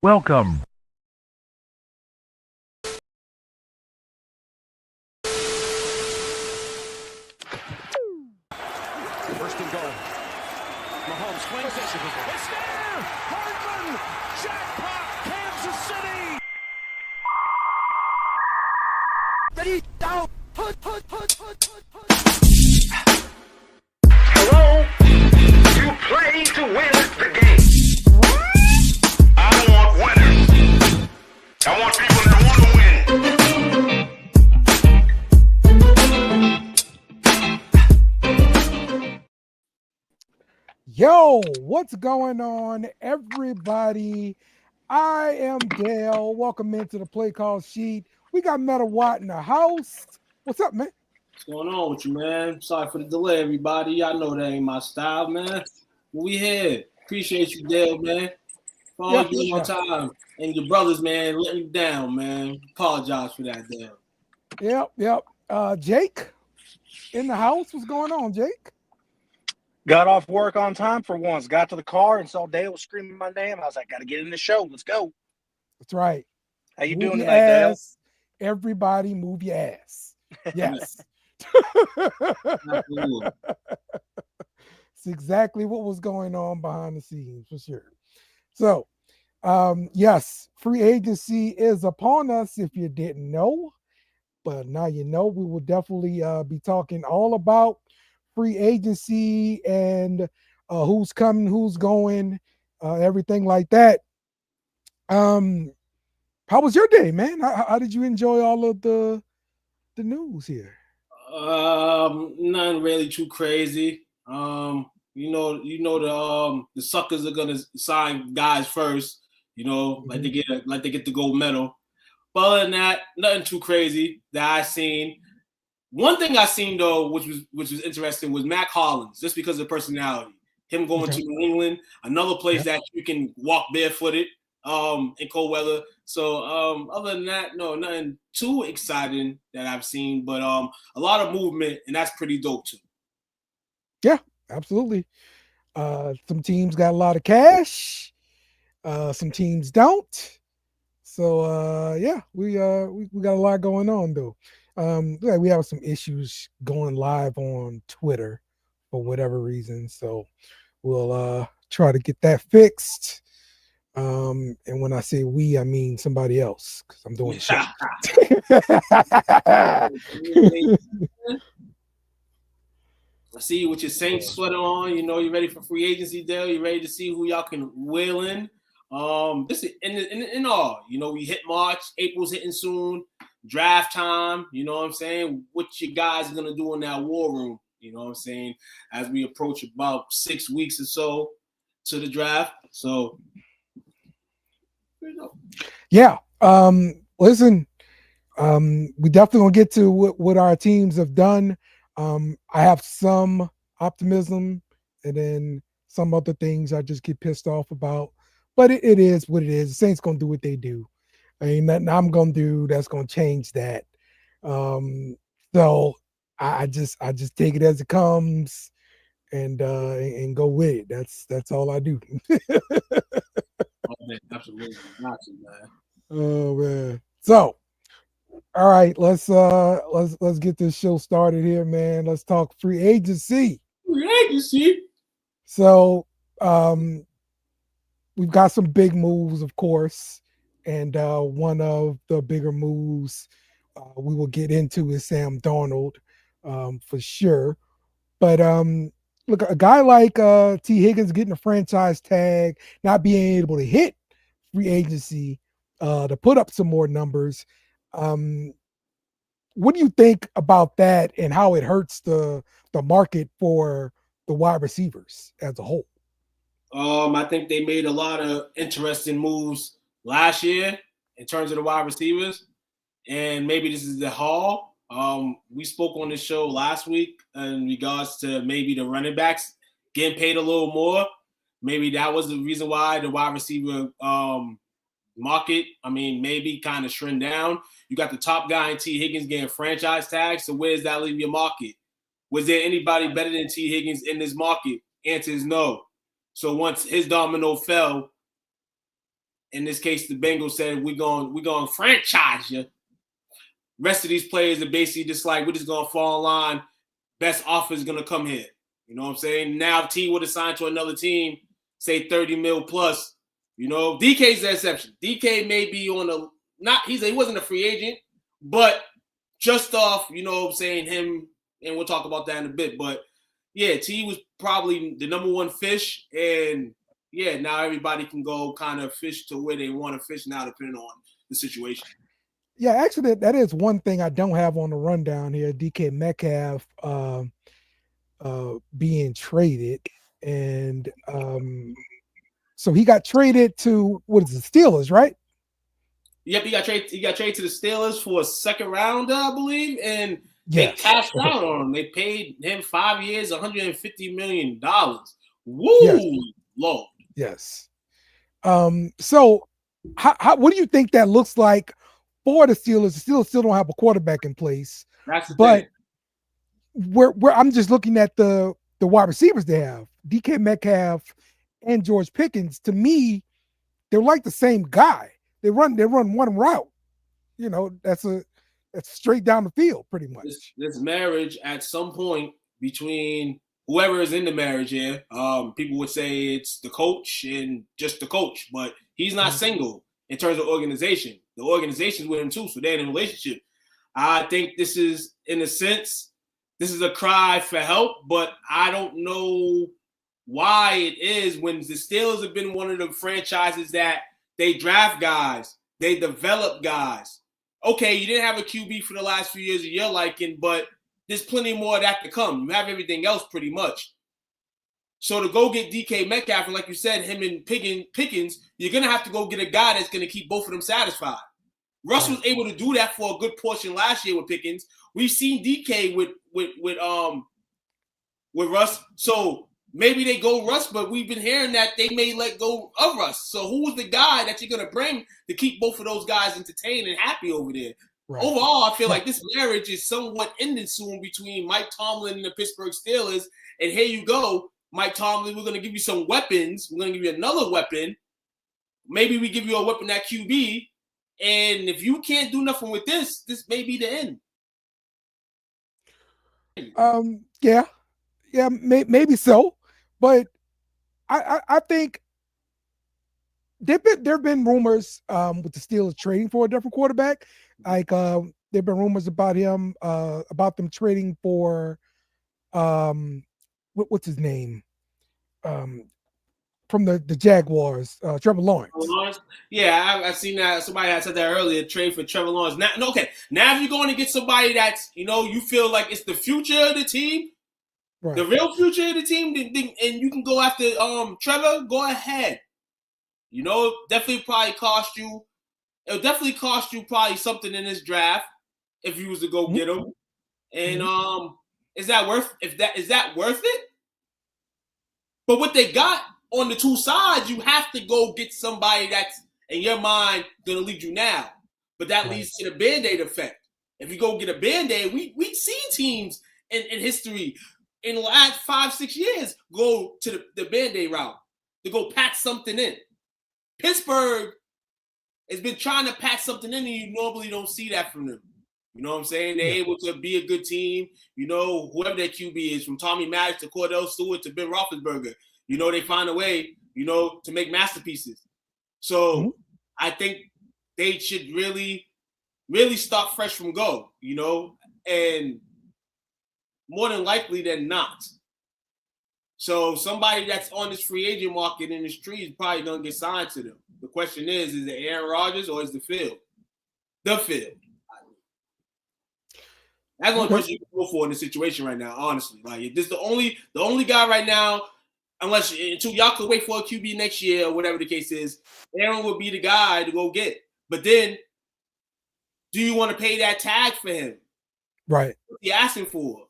Welcome. First and goal. Mahomes swings it. It's there! Hardman! Jackpot! Kansas City! Ready, down! Put. Hello? You play to win the game. I want winners. I want people that want to win. Yo, what's going on, everybody? I am Dale. Welcome into the Playcall sheet. We got Meta Watt in the house. What's up, man? What's going on with you, man? Sorry for the delay, everybody. I know that ain't my style, man. We here. Appreciate you, Dale, man. For all you on time. And your brothers, man, letting you down, man. Apologize for that, Dale. Yep. Jake in the house. What's going on, Jake? Got off work on time for once. Got to the car and saw Dale was screaming my name. I was like, got to get in the show. Let's go. That's right. How you Move doing your tonight, Dale? ass. Everybody move your ass. Yes. Absolutely. It's exactly what was going on behind the scenes, for sure. So, yes, free agency is upon us if you didn't know. But now you know. We will definitely be talking all about free agency and who's coming, who's going, everything like that. How was your day, man? How did you enjoy all of the news here? Nothing really too crazy. The suckers are gonna sign guys first. Like they get the gold medal. But other than that, nothing too crazy that I seen. One thing I seen though, which was interesting, was Mac Hollins, just because of personality. Him going to New England, another place that you can walk barefooted in cold weather. So other than that, no, nothing too exciting that I've seen, but a lot of movement, and that's pretty dope too. Yeah, absolutely. Some teams got a lot of cash. Some teams don't. So we got a lot going on though. We have some issues going live on Twitter for whatever reason. So we'll try to get that fixed. And when I say we, I mean somebody else because I'm doing shit. I see you with your Saints sweater on. You ready for free agency, Dale? You ready to see who y'all can wheel in? This is in all. We hit March. April's hitting soon. Draft time. You know what I'm saying? What you guys are gonna do in that war room? You know what I'm saying? As we approach about 6 weeks or so to the draft. So. Yeah. Listen, we definitely gonna get to what our teams have done. I have some optimism and then some other things I just get pissed off about. But it is what it is. The Saints gonna do what they do. Ain't nothing I'm gonna do that's gonna change that. So I just take it as it comes and go with it. That's all I do. Oh, man, absolutely. Not you, man. Oh man. So all right, let's get this show started here, man. Let's talk free agency. Free agency. So we've got some big moves, of course, and one of the bigger moves we will get into is Sam Darnold, for sure. But look, a guy like T. Higgins getting a franchise tag, not being able to hit free agency to put up some more numbers. What do you think about that and how it hurts the market for the wide receivers as a whole? I think they made a lot of interesting moves last year in terms of the wide receivers, and maybe this is the haul. We spoke on this show last week in regards to maybe the running backs getting paid a little more. Maybe that was the reason why the wide receiver market, maybe kind of shrink down. You got the top guy in T. Higgins getting franchise tags, so where does that leave your market? Was there anybody better than T. Higgins in this market? Answer is no. So once his domino fell in this case, the Bengals said we're going to franchise you. Rest of these players are basically just like, we're just going to fall in line. Best offer is going to come here. You know what I'm saying? Now, if T would have signed to another team, say 30 mil plus, you know, DK's the exception. DK may be on he wasn't a free agent, but just off, you know what I'm saying, him, and we'll talk about that in a bit. But, yeah, T was probably the number one fish, and, yeah, now everybody can go kind of fish to where they want to fish now, depending on the situation. Yeah, actually, that is one thing I don't have on the rundown here. DK Metcalf being traded, and so he got traded to the Steelers, right? Yep, he got traded to the Steelers for a second rounder, I believe, and yes. They cashed out on him. They paid him 5 years, $150 million. Woo, yes. Lord. Yes. So, what do you think that looks like for the Steelers? The Steelers still don't have a quarterback in place. That's the but thing. Where I'm just looking at the wide receivers they have, DK Metcalf and George Pickens. To me, they're like the same guy. They run one route. You know, that's straight down the field, pretty much. This marriage at some point between whoever is in the marriage here, people would say it's the coach and just the coach, but he's not single in terms of organization. The organization's with him too, so they're in a relationship. I think this is, in a sense, this is a cry for help, but I don't know why it is when the Steelers have been one of the franchises that they draft guys, they develop guys. Okay, you didn't have a QB for the last few years of your liking, but there's plenty more of that to come. You have everything else pretty much. So to go get DK Metcalf, and like you said, him and Pickens, you're going to have to go get a guy that's going to keep both of them satisfied. Russ was able to do that for a good portion last year with Pickens. We've seen DK with Russ. So maybe they go Russ, but we've been hearing that they may let go of Russ. So who is the guy that you're going to bring to keep both of those guys entertained and happy over there? Right. Overall, I feel like this marriage is somewhat ending soon between Mike Tomlin and the Pittsburgh Steelers. And here you go, Mike Tomlin, we're going to give you some weapons. We're going to give you another weapon. Maybe we give you a weapon at QB. And if you can't do nothing with this may be the end. Yeah, maybe so. But I think there've been rumors with the Steelers trading for a different quarterback. Like there've been rumors about him, about them trading for what's his name? From the Jaguars, Trevor Lawrence. Yeah, I've seen that. Somebody had said that earlier, trade for Trevor Lawrence. Now if you're going to get somebody that's, you feel like it's the future of the team, right, the real future of the team, and you can go after Trevor, go ahead. Definitely probably cost you. It'll definitely cost you probably something in this draft if you was to go get him. And is that worth it? But what they got on the two sides, you have to go get somebody that's in your mind gonna lead you now. But that leads to the Band-Aid effect. If you go get a Band-Aid, we've seen teams in history in the last 5-6 years go to the Band-Aid route to go patch something in. Pittsburgh has been trying to patch something in, and you normally don't see that from them. You know what I'm saying? They're able to be a good team. Whoever their QB is, from Tommy Maddox to Cordell Stewart to Ben Roethlisberger, they find a way, to make masterpieces. So I think they should really, really start fresh from go, and more than likely than not. So somebody that's on this free agent market in this tree is probably going to get signed to them. The question is it Aaron Rodgers or is the field? The field. That's the only person you can go for in this situation right now, honestly. Like, this is the only guy right now, until y'all could wait for a QB next year or whatever the case is, Aaron would be the guy to go get. But then, do you want to pay that tag for him? Right. What's he asking for?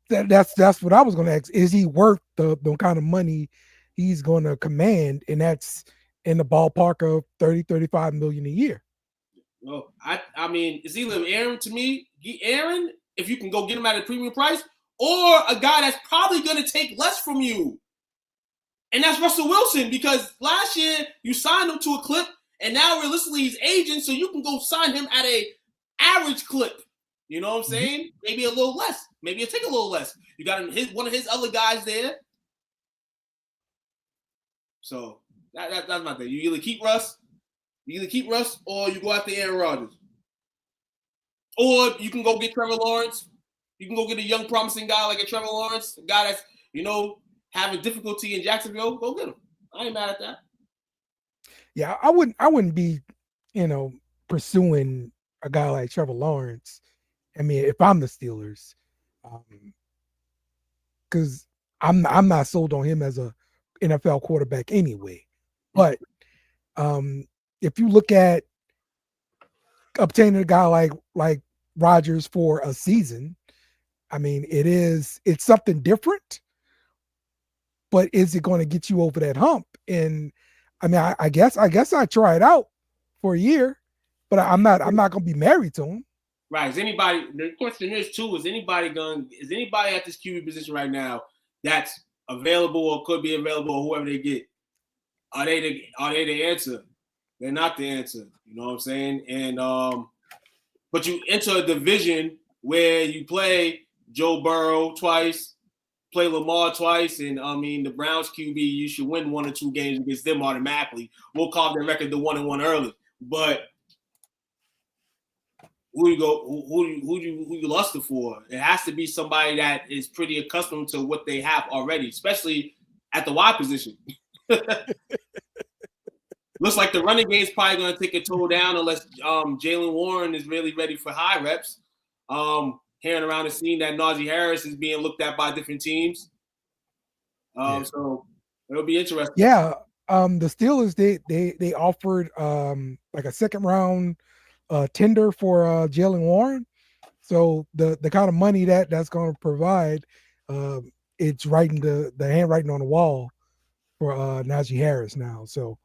That's what I was going to ask. Is he worth the kind of money he's going to command? And that's in the ballpark of 30-35 million a year. No, I mean, it's either Aaron to me, Aaron, if you can go get him at a premium price, or a guy that's probably going to take less from you And that's Russell Wilson, because last year you signed him to a clip, and now realistically he's aging, so you can go sign him at a average clip. You know what I'm saying? Maybe a little less. Maybe it'll take a little less. You got one of his other guys there. So that's my thing. You either keep Russ, or you go after Aaron Rodgers. Or you can go get Trevor Lawrence. You can go get a young, promising guy like a Trevor Lawrence, a guy that's, having difficulty in Jacksonville. Go get him. I ain't mad at that. Yeah, I wouldn't be, pursuing a guy like Trevor Lawrence. I mean, if I'm the Steelers, because I'm not sold on him as a NFL quarterback anyway. But if you look at obtaining a guy like Rodgers for a season, I mean, it's something different. But is it going to get you over that hump? And I mean, I guess I try it out for a year, but I'm not going to be married to him. Right. The question is too, is anybody at this QB position right now that's available or could be available, or whoever they get? Are they the answer? They're not the answer. You know what I'm saying? And but you enter a division where you play Joe Burrow twice, play Lamar twice, and the Browns QB, you should win 1 or 2 games against them automatically. We'll call their record the 1-1 early. But who you lusting for? It has to be somebody that is pretty accustomed to what they have already, especially at the wide position. Looks like the running game is probably going to take a toe down unless Jalen Warren is really ready for high reps. Hearing around the scene that Najee Harris is being looked at by different teams. So it'll be interesting. Yeah. The Steelers, they offered like a second round tender for Jalen Warren. So the kind of money that's going to provide, it's writing the handwriting on the wall for Najee Harris now. So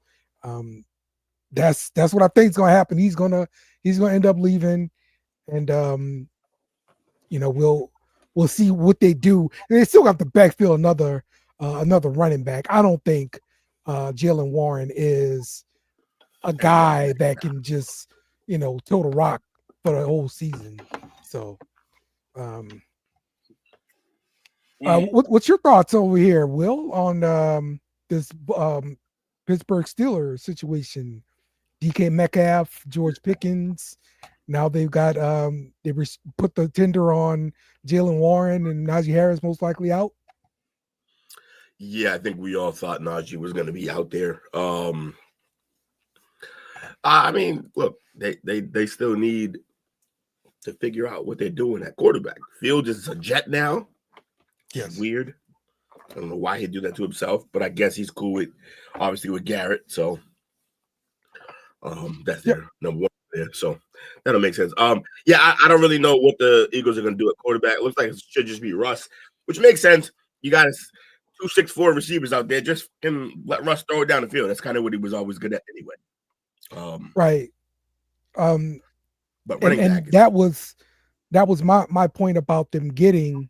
that's what I think is going to happen. He's going to end up leaving, and we'll see what they do. They still got to backfill another running back. I don't think Jalen Warren is a guy that can just total rock for the whole season. So what's your thoughts over here, Will, on this Pittsburgh Steelers situation? DK Metcalf, George Pickens. Now they've got they put the tender on Jalen Warren, and Najee Harris most likely out. Yeah, I think we all thought Najee was going to be out there. I mean, look, they still need to figure out what they're doing at quarterback. Fields is a Jet now. Yes. Weird. I don't know why he'd do that to himself, but I guess he's cool with Garrett. So that's their number one there. So that'll make sense. I don't really know what the Eagles are going to do at quarterback. It looks like it should just be Russ, which makes sense. You got 2 6'4" receivers out there. Just let Russ throw it down the field. That's kind of what he was always good at anyway. Right. But running back, that was my point about them getting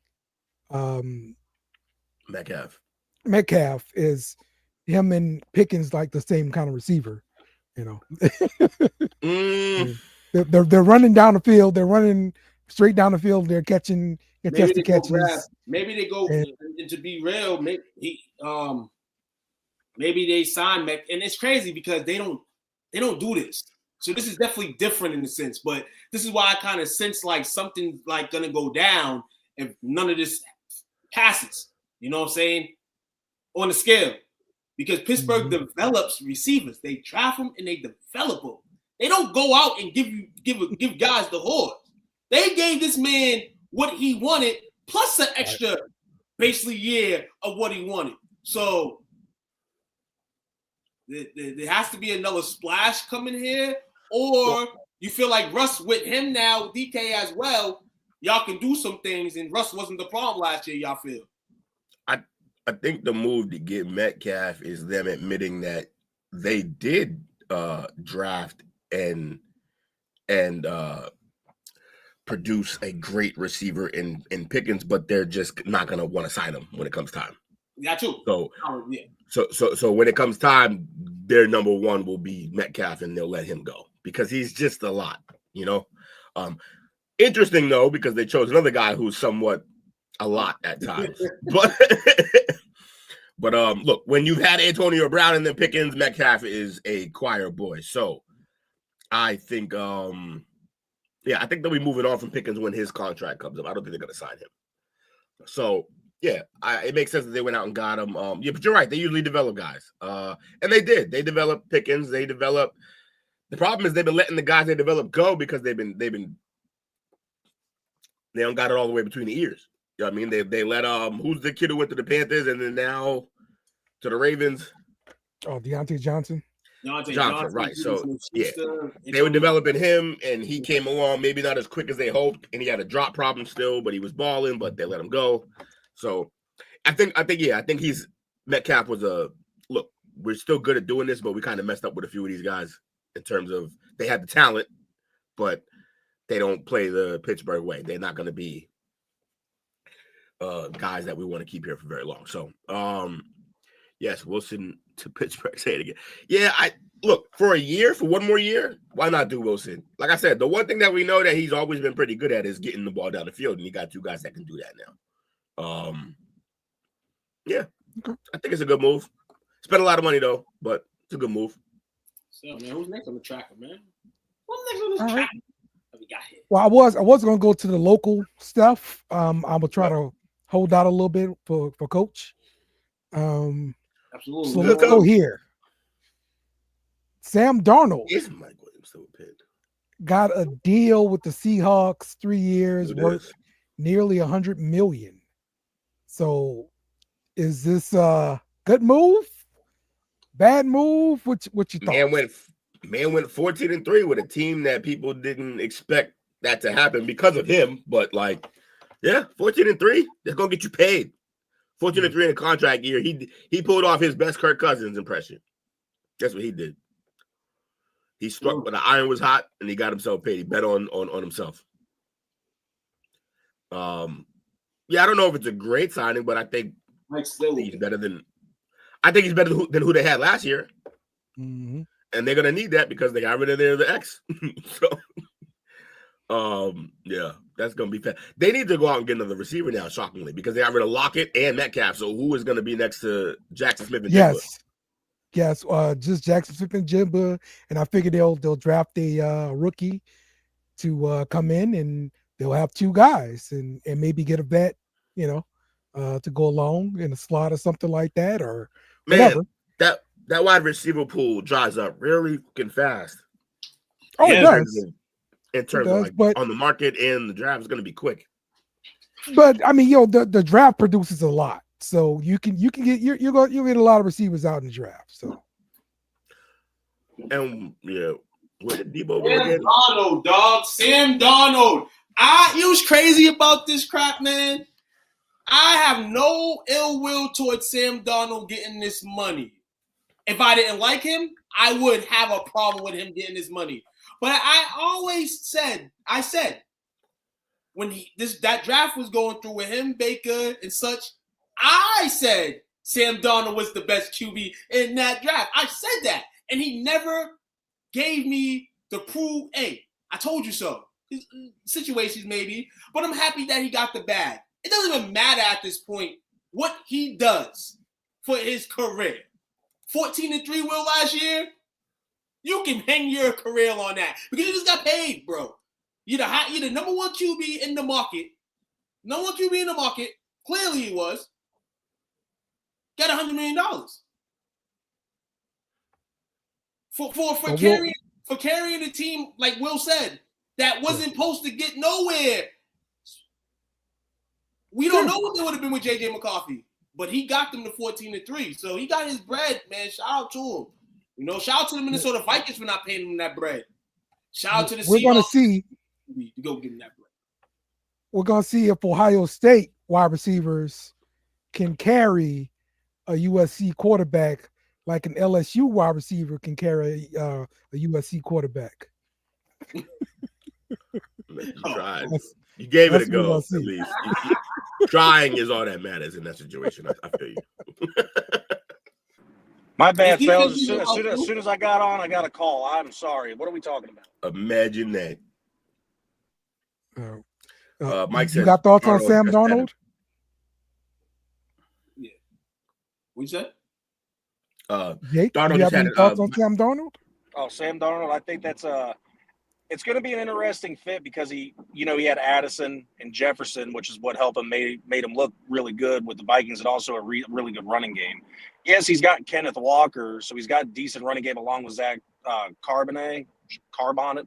Metcalf is him and Pickens like the same kind of receiver, They're running down the field. They're running straight down the field. They're catching contested catches. Maybe they go, and to be real, maybe they sign Metcalf, and it's crazy because they don't do this. So this is definitely different in a sense, but this is why I kind of sense like something like gonna go down if none of this passes. You know what I'm saying? On the scale. Because Pittsburgh develops receivers. They draft them and they develop them. They don't go out and give guys the horse. They gave this man what he wanted plus an extra basically year of what he wanted. So there has to be another splash coming here, or you feel like Russ with him now, DK as well, y'all can do some things, and Russ wasn't the problem last year, y'all feel? I think the move to get Metcalf is them admitting that they did draft and produce a great receiver in Pickens, but they're just not going to want to sign him when it comes time. Got two. So, Yeah. so when it comes time, their number one will be Metcalf, and they'll let him go because he's just a lot, you know. Interesting though, because they chose another guy who's somewhat a lot at times, but look, when you've had Antonio Brown and then Pickens, Metcalf is a choir boy. So I think, I think they'll be moving on from Pickens when his contract comes up. I don't think they're going to sign him. So yeah, it makes sense that they went out and got him. Yeah, but you're right. They usually develop guys, and they did. They developed Pickens. They developed. The problem is they've been letting the guys they develop go because they don't got it all the way between the ears. You know what I mean? They let who's the kid who went to the Panthers and then now to the Ravens? Oh, Deontay Johnson. Johnson, right. So yeah, they were developing him and he came along, maybe not as quick as they hoped, and he had a drop problem still, but he was balling, but they let him go. So I think he's Metcalf was look, we're still good at doing this, but we kind of messed up with a few of these guys in terms of they had the talent, but they don't play the Pittsburgh way. They're not going to be guys that we want to keep here for very long. So, yes, Wilson to Pittsburgh. Say it again. Yeah, look for one more year. Why not do Wilson? Like I said, the one thing that we know that he's always been pretty good at is getting the ball down the field, and you got two guys that can do that now. Yeah, I think it's a good move. Spent a lot of money though, but it's a good move. So, man, who's next on the tracker, man? Who's next on this tracker? We got here. Well, I was going to go to the local stuff. I'm gonna try to hold out a little bit for Coach. Absolutely. So let's go here. Sam Darnold Is Mike Williams still pinned? got a deal with the Seahawks, 3 years, worth nearly $100 million. So, is this a good move? Bad move? What you thought? Man went 14-3 with a team that people didn't expect that to happen because of him. But 14-3, that's gonna get you paid. 14-3 in a contract year. He pulled off his best Kirk Cousins impression. That's what he did. He struck when the iron was hot and he got himself paid. He bet on himself. I don't know if it's a great signing, but I think he's better than who they had last year. Mm-hmm. And they're gonna need that because they got rid of the X. That's gonna be fast. They need to go out and get another receiver now, shockingly, because they got rid of Lockett and Metcalf. So who is gonna be next to Jackson Smith and Jigba? Yes, just Jackson Smith and Jigba, and I figure they'll draft a rookie to come in, and they'll have two guys, and maybe get a vet, to go along in a slot or something like that, or whatever. That wide receiver pool dries up really fucking fast. Oh, it does. In terms of but on the market and the draft is going to be quick. But I mean, the draft produces a lot, so you can get you'll get a lot of receivers out in the draft. So, and where did Debo go Sam again? Darnold, dog. Sam Darnold. It was crazy about this crap, man. I have no ill will towards Sam Darnold getting this money. If I didn't like him, I would have a problem with him getting his money. But I said, when that draft was going through with him, Baker, and such, I said Sam Darnold was the best QB in that draft. I said that. And he never gave me the proof. Hey, I told you so. Situations maybe, but I'm happy that he got the bag. It doesn't even matter at this point what he does for his career. 14-3 Will last year, you can hang your career on that because you just got paid, bro. You're the number one QB in the market. Number one QB in the market. Clearly he was. Got $100 million. For carrying the team, like Will said, that wasn't supposed to get nowhere. We don't know what they would have been with J.J. McCarthy. But he got them to 14-3. So he got his bread, man. Shout out to him. Shout out to the Minnesota Vikings for not paying him that bread. Shout out to the Seahawks. We're going to see. To go get him that bread. We're going to see if Ohio State wide receivers can carry a USC quarterback like an LSU wide receiver can carry a USC quarterback. You tried. You gave it a go, at least. Trying is all that matters in that situation. I feel you. My bad, Is he fellas. gonna be As soon as I got on, I got a call. I'm sorry. What are we talking about? Imagine that. Mike you said, got thoughts on Darnold Sam just Darnold? Yeah. What you said? Jake, do Darnold you just have any had thoughts on Sam Darnold? Oh, Sam Darnold. I think that's it's going to be an interesting fit because he had Addison and Jefferson, which is what helped him made him look really good with the Vikings, and also a really good running game. Yes, he's got Kenneth Walker, so he's got a decent running game along with Zach Carbonnet,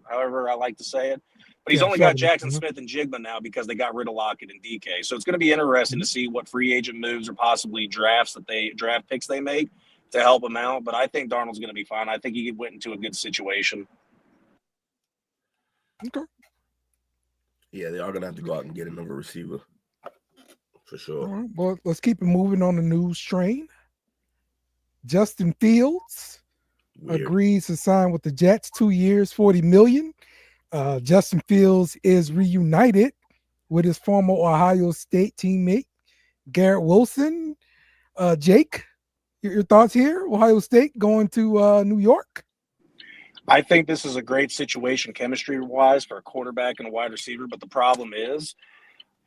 however I like to say it. But he's only got Jackson Smith and Jigba now because they got rid of Lockett and DK. So it's going to be interesting to see what free agent moves or possibly draft picks they make to help him out. But I think Darnold's going to be fine. I think he went into a good situation. Okay. Yeah, they are gonna have to go out and get another receiver for sure. All right. Well, let's keep it moving on the news train. Justin Fields agrees to sign with the Jets, 2 years, $40 million. Justin Fields is reunited with his former Ohio State teammate Garrett Wilson. Jake, your thoughts here? Ohio State going to New York? I think this is a great situation chemistry-wise for a quarterback and a wide receiver, but the problem is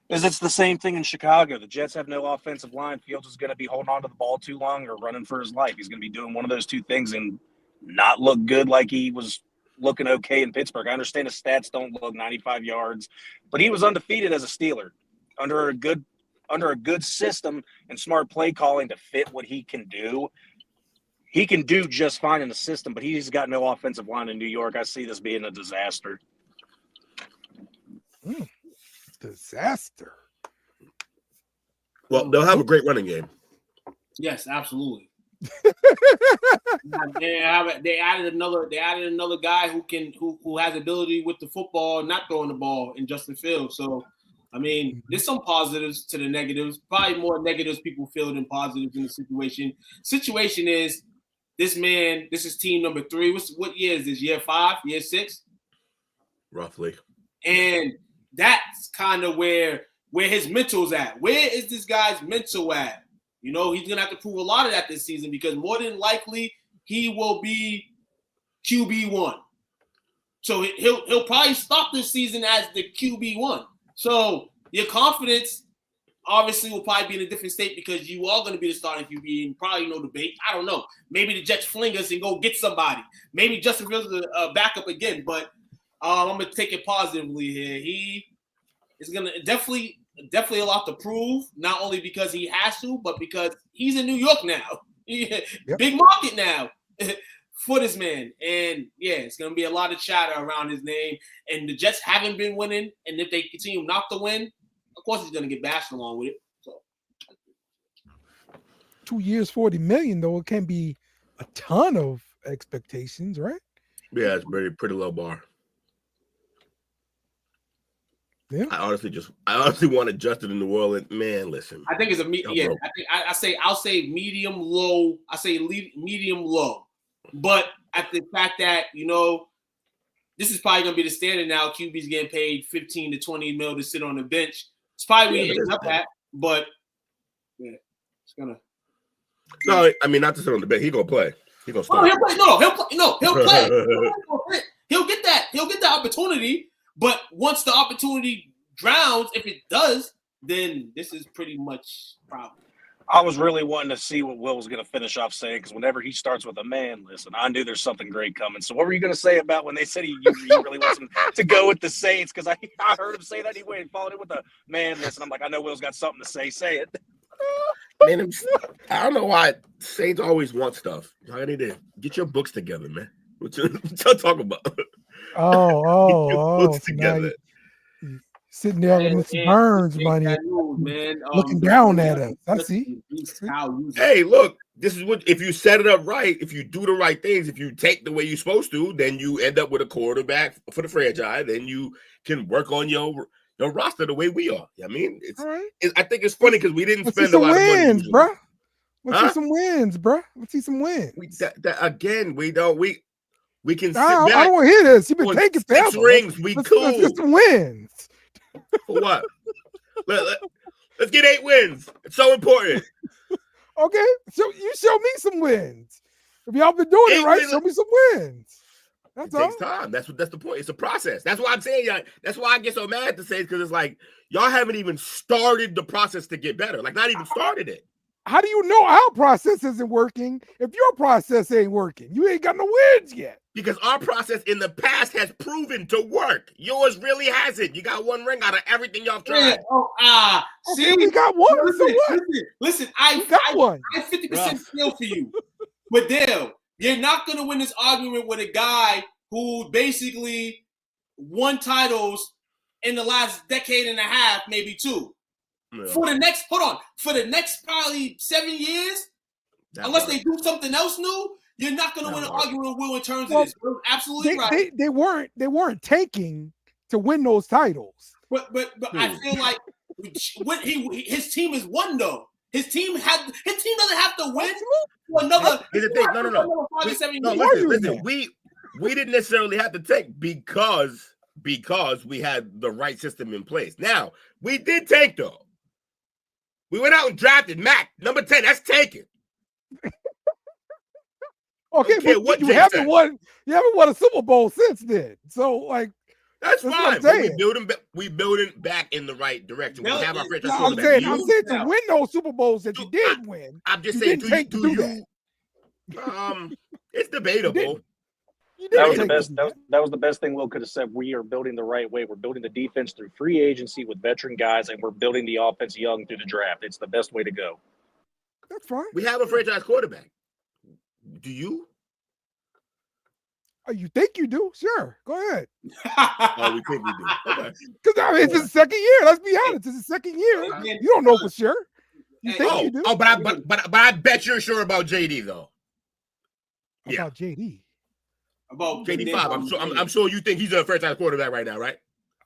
it's the same thing in Chicago. The Jets have no offensive line. Fields is going to be holding on to the ball too long or running for his life. He's going to be doing one of those two things and not look good like he was looking okay in Pittsburgh. I understand his stats don't look 95 yards, but he was undefeated as a Steeler under a good system and smart play calling to fit what he can do. He can do just fine in the system, but he's got no offensive line in New York. I see this being a disaster. Disaster. Well, they'll have a great running game. Yes, absolutely. They added another guy who has ability with the football, not throwing the ball, in Justin Fields. So, I mean, there's some positives to the negatives. Probably more negatives people feel than positives in the situation. Situation is this is team number 3. What year is this? Year 5? Year 6? Roughly. And that's kind of where his mental's at. Where is this guy's mental at? You know, he's going to have to prove a lot of that this season because more than likely he will be QB1. So he'll probably start this season as the QB1. So your confidence obviously will probably be in a different state because you are going to be the starting QB and probably no debate. I don't know. Maybe the Jets fling us and go get somebody. Maybe Justin Fields is a backup again, but I'm going to take it positively here. He is going to definitely a lot to prove, not only because he has to, but because he's in New York now. Yep. Big market now for this man. And, yeah, it's going to be a lot of chatter around his name. And the Jets haven't been winning, and if they continue not to win, of course he's going to get bashed along with it. So, 2 years, $40 million, though, it can be a ton of expectations, right? Yeah, it's pretty low bar. Yeah. I honestly wanted Justin in New Orleans. Man, listen. I think it's I'll say medium low. I say medium low. But at the fact that, you know, this is probably going to be the standard now. QB's getting paid 15 to 20 mil to sit on the bench. It's probably where he ends up at, but yeah, it's gonna. No, I mean not to sit on the bench. He's gonna play. He's gonna start. He'll play. No, he'll play. He'll get that opportunity. But once the opportunity drowns, if it does, then this is pretty much problem. I was really wanting to see what Will was going to finish off saying because whenever he starts with a man, listen, I knew there's something great coming. So what were you going to say about when they said he really wants him to go with the Saints? Because I heard him say that he went and followed it with a man, listen. I'm like, I know Will's got something to say. Say it. Man, I don't know why Saints always want stuff. I need to get your books together, man. What y'all talking about? Oh, together. Sitting there with Mr. Burns money, looking down at us. I see. Hey, look, this is what if you set it up right, if you do the right things, if you take the way you're supposed to, then you end up with a quarterback for the franchise. Then you can work on your roster the way we are. I mean, I think it's funny because we didn't spend a lot of money, bro. Let's see some wins, bro. Let's see some wins. We can. I don't want to hear this. You've been taking 6 rings. Let's get some wins. For what? Let's get 8 wins. It's so important. Okay, so you show me some wins. If y'all been doing it right, show me some wins. That's it all. takes time. That's the point. It's a process. That's why I'm saying, that's why I get so mad to say it, because it's like y'all haven't even started the process to get better. Like, not even started it. How do you know our process isn't working if your process ain't working? You ain't got no wins yet. Because our process in the past has proven to work. Yours really hasn't. You got 1 ring out of everything y'all tried. See, we got one. Listen, So what? listen, I got one. I 50% feel for you. But Dale, you're not going to win this argument with a guy who basically won titles in the last decade and a half, maybe 2. Yeah. For the next probably 7 years, unless they do something else new, you're not going to win an argument with Will in terms of this. You're absolutely right. They weren't tanking to win those titles. But I feel like his team is won though. His team doesn't have to win for another. Here's the thing. No. 5 to 7 years. Listen. We didn't necessarily have to tank because we had the right system in place. Now, we did tank though. We went out and drafted Mac, number 10. That's taken. Okay, but you haven't won a Super Bowl since then. So, like, that's fine. We building back in the right direction. We have our franchise. I'm saying to win those Super Bowls that you did win. I'm just saying, do you? It's debatable. That was the best thing Will could have said. We are building the right way. We're building the defense through free agency with veteran guys, and we're building the offense young through the draft. It's the best way to go. That's fine. We have a franchise quarterback. Do you? Oh, you think you do? Sure. Go ahead. We think we do. Okay. Because it's his second year. Let's be honest. It's his second year. You don't know for sure. You think you do? Oh, but I bet you're sure about JD though. About JD. About JD 5. I'm sure you think he's a franchise quarterback right now, right?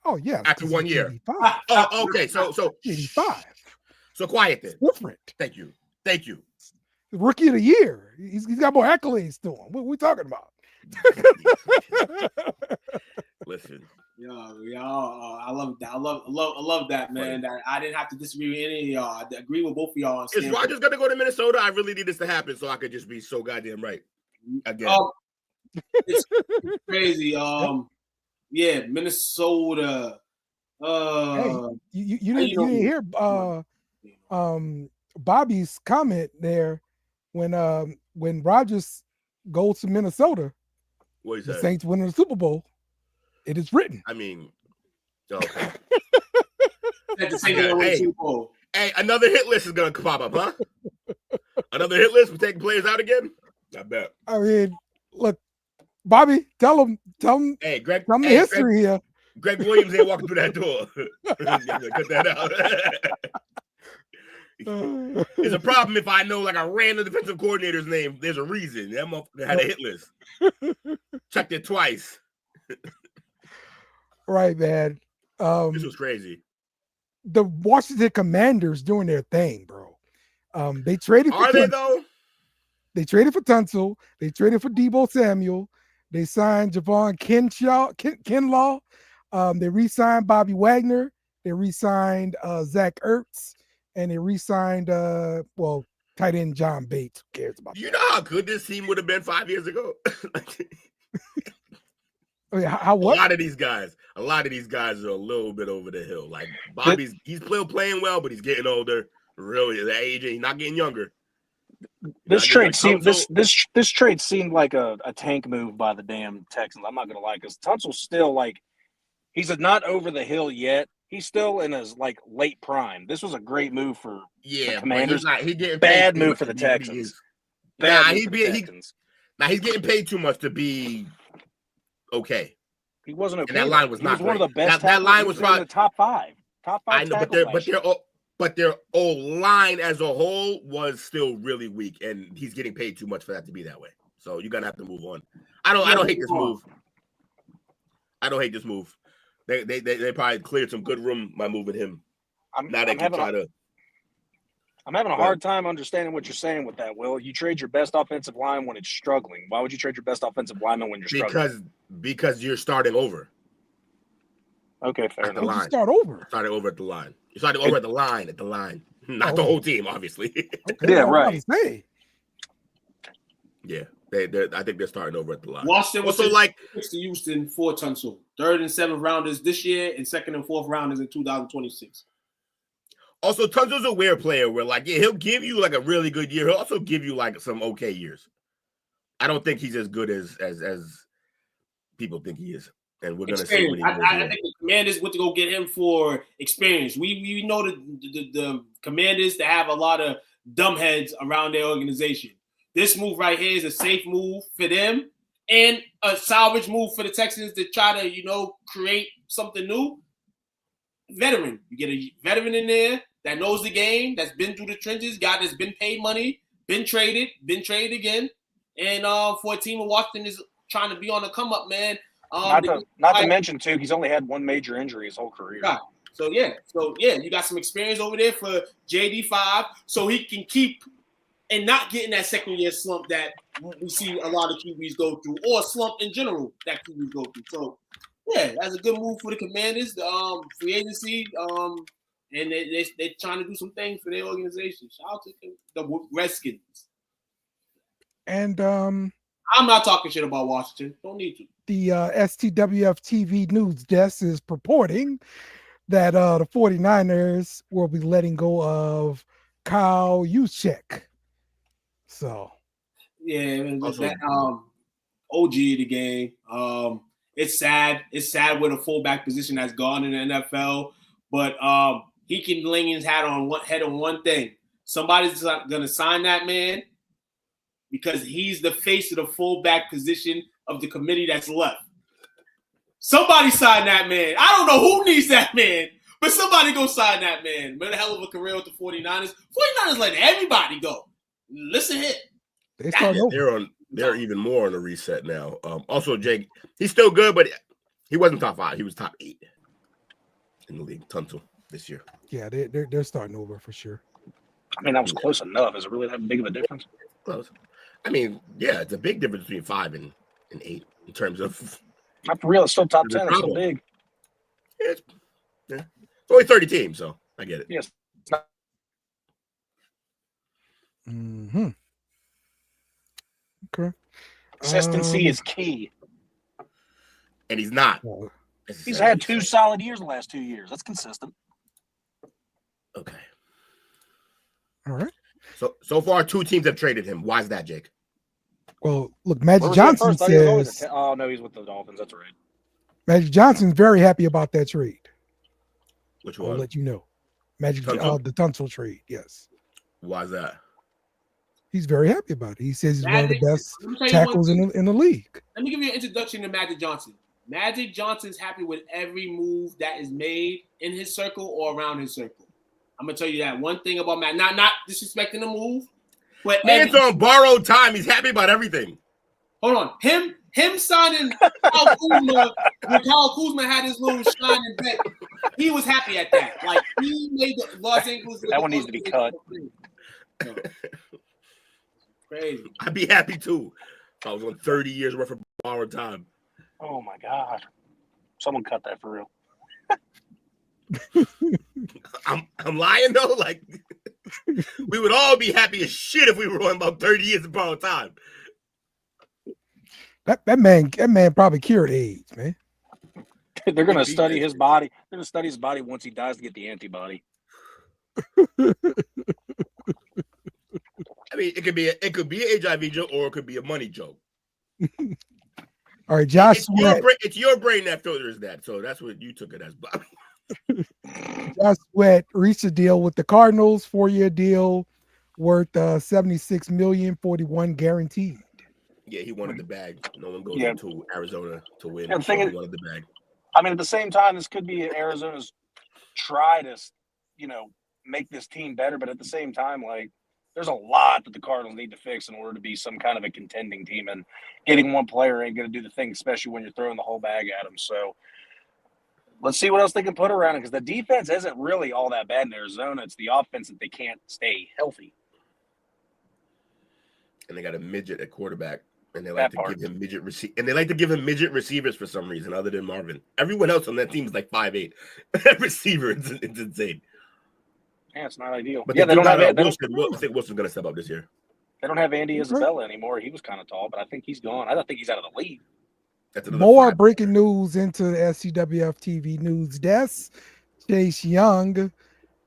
Oh yeah. After 1 year. Oh, okay. So JD 5. So quiet then. It's different. Thank you. Rookie of the year. He's got more accolades to him. What are we talking about? Listen. I love that. I love that, man. That I didn't have to disagree with any of y'all. I agree with both of y'all. Is Rodgers gonna go to Minnesota? I really need this to happen so I could just be so goddamn right again. It's crazy. Yeah, Minnesota. Hey, you didn't hear Bobby's comment there when Rodgers goes to Minnesota. What is the that? Saints winning the Super Bowl. It is written. I mean, okay. Hey, another hit list is gonna pop up, huh? Another hit list. We're taking players out again. I bet. I mean, look, Bobby, tell him. Hey, Greg. Tell him the history here. Greg Williams ain't walking through that door. Cut that out. It's a problem if I know like a random defensive coordinator's name. There's a reason. That motherfucker had a hit list. Checked it twice. Right, man. This was crazy. The Washington Commanders doing their thing, bro. They traded. Are they though? They traded for Tunsil. They traded for Deebo Samuel. They signed Javon Kinlaw. They re-signed Bobby Wagner. They re-signed Zach Ertz. And they re-signed, tight end John Bates. Who cares about that? You know how good this team would have been 5 years ago? How what? A lot of these guys are a little bit over the hill. Like Bobby's, he's still playing well, but he's getting older. Really, the age, he's not getting younger. This trade seemed like a tank move by the damn Texans. I'm not gonna lie, because Tunsil's still he's not over the hill yet. He's still in his late prime. This was a great move for the Commanders. Bad move for the Texans. He's getting paid too much to be okay. He wasn't okay. And that line was not one of the best. That line was probably in the top five. I know, but their old line as a whole was still really weak, and he's getting paid too much for that to be that way. So you're gonna have to move on. I don't hate this move. I don't hate this move. They probably cleared some good room by moving him. I'm having a hard time understanding what you're saying with that, Will. You trade your best offensive line when it's struggling. Why would you trade your best offensive lineman when you're struggling? Because you're starting over. Okay, fair enough. Start over. Starting over at the line. You started over at the line, not the whole team, obviously. Okay, Yeah, I was right. about to say. Yeah, I think they're starting over at the line. Washington was Also, like to Houston for Tunsil. 3rd and 7th rounders this year, and 2nd and 4th rounders in 2026. Also, Tunsil's a weird player where, like, yeah, he'll give you like a really good year. He'll also give you like some okay years. I don't think he's as good as people think he is, and we're gonna see what he I think the Commanders went to go get him for experience. We know the Commanders that have a lot of dumbheads around their organization. This move right here is a safe move for them and a salvage move for the Texans to try to, create something new. Veteran. You get a veteran in there that knows the game, that's been through the trenches, guy that's been paid money, been traded again. And for a team of Washington is trying to be on the come up, man. Not to mention, too, he's only had one major injury his whole career. Right. So, you got some experience over there for JD5 so he can keep and not get in that second-year slump that we see a lot of QBs go through, or slump in general that QBs go through. So, yeah, that's a good move for the Commanders, the free agency, and they're trying to do some things for their organization. Shout out to the Redskins. And I'm not talking shit about Washington. Don't need to. the STWF TV news desk is purporting that the 49ers will be letting go of Kyle Juszczyk. So, yeah, that OG of the game. It's sad. It's sad with a fullback position that's gone in the NFL. But he can lean his head on one thing. Somebody's gonna sign that man because he's the face of the fullback position of the committee that's left. Somebody sign that man. I don't know who needs that man, but somebody go sign that man. Made a hell of a career with the 49ers. 49ers letting everybody go. Listen here. They're even more on the reset now. Also, Jake, he's still good, but he wasn't top 5. He was top 8 in the league. Tunsil this year. Yeah, they're starting over for sure. I mean, that was close enough. Is it really that big of a difference? Close. I mean, yeah, it's a big difference between 5 and 8 in terms of. Not for real. It's still top 10. It's still big. Yeah, it's only 30 teams, so I get it. Yes. Mm-hmm. Okay. Consistency is key. And he's not. He's had 2 solid years the last 2 years. That's consistent. Okay. All right. So far, 2 teams have traded him. Why is that, Jake? Well, look, Magic Johnson says. Oh, no, he's with the Dolphins. That's right. Magic Johnson's very happy about that trade. Which one? I'll let you know. the Tunsil trade. Yes. Why is that? He's very happy about it. He says he's one of the best tackles in the league. Let me give you an introduction to Magic Johnson. Magic Johnson's happy with every move that is made in his circle or around his circle. I'm gonna tell you that one thing about Magic. Not disrespecting the move, but man's on borrowed time. He's happy about everything. Hold on, him signing Kyle Kuzma when Kyle Kuzma had his little shining bet. He was happy at that. Like he made the Los Angeles. That one needs to be cut. Crazy. I'd be happy too. If I was on 30 years worth of borrowed time. Oh my God! Someone cut that for real. I'm lying though. Like we would all be happy as shit if we were on about 30 years of borrowed time. That man probably cured AIDS, man. They're gonna study his body. They're gonna study his body once he dies to get the antibody. I mean, it could be an HIV joke or it could be a money joke. All right, Josh. It's your brain that filters that, so that's what you took it as, Bobby. Josh Sweat reached a deal with the Cardinals, 4-year deal worth $76 million, 41 guaranteed. Yeah, he wanted the bag. No one goes into Arizona to win. He wanted the bag. I mean, at the same time, this could be Arizona's try to, make this team better. But at the same time, like, there's a lot that the Cardinals need to fix in order to be some kind of a contending team. And getting one player ain't going to do the thing, especially when you're throwing the whole bag at them. So let's see what else they can put around it, because the defense isn't really all that bad in Arizona. It's the offense that they can't stay healthy. And they got a midget at quarterback, and they like to give him midget receivers for some reason, other than Marvin. Everyone else on that team is like 5'8". Receiver, it's insane. Yeah, it's not ideal. But yeah, they don't have it. Wilson. I think Wilson's going to step up this year. They don't have Andy Isabella anymore. He was kind of tall, but I think he's gone. I don't think he's out of the league. More breaking news into the SCWF TV news desk. Chase Young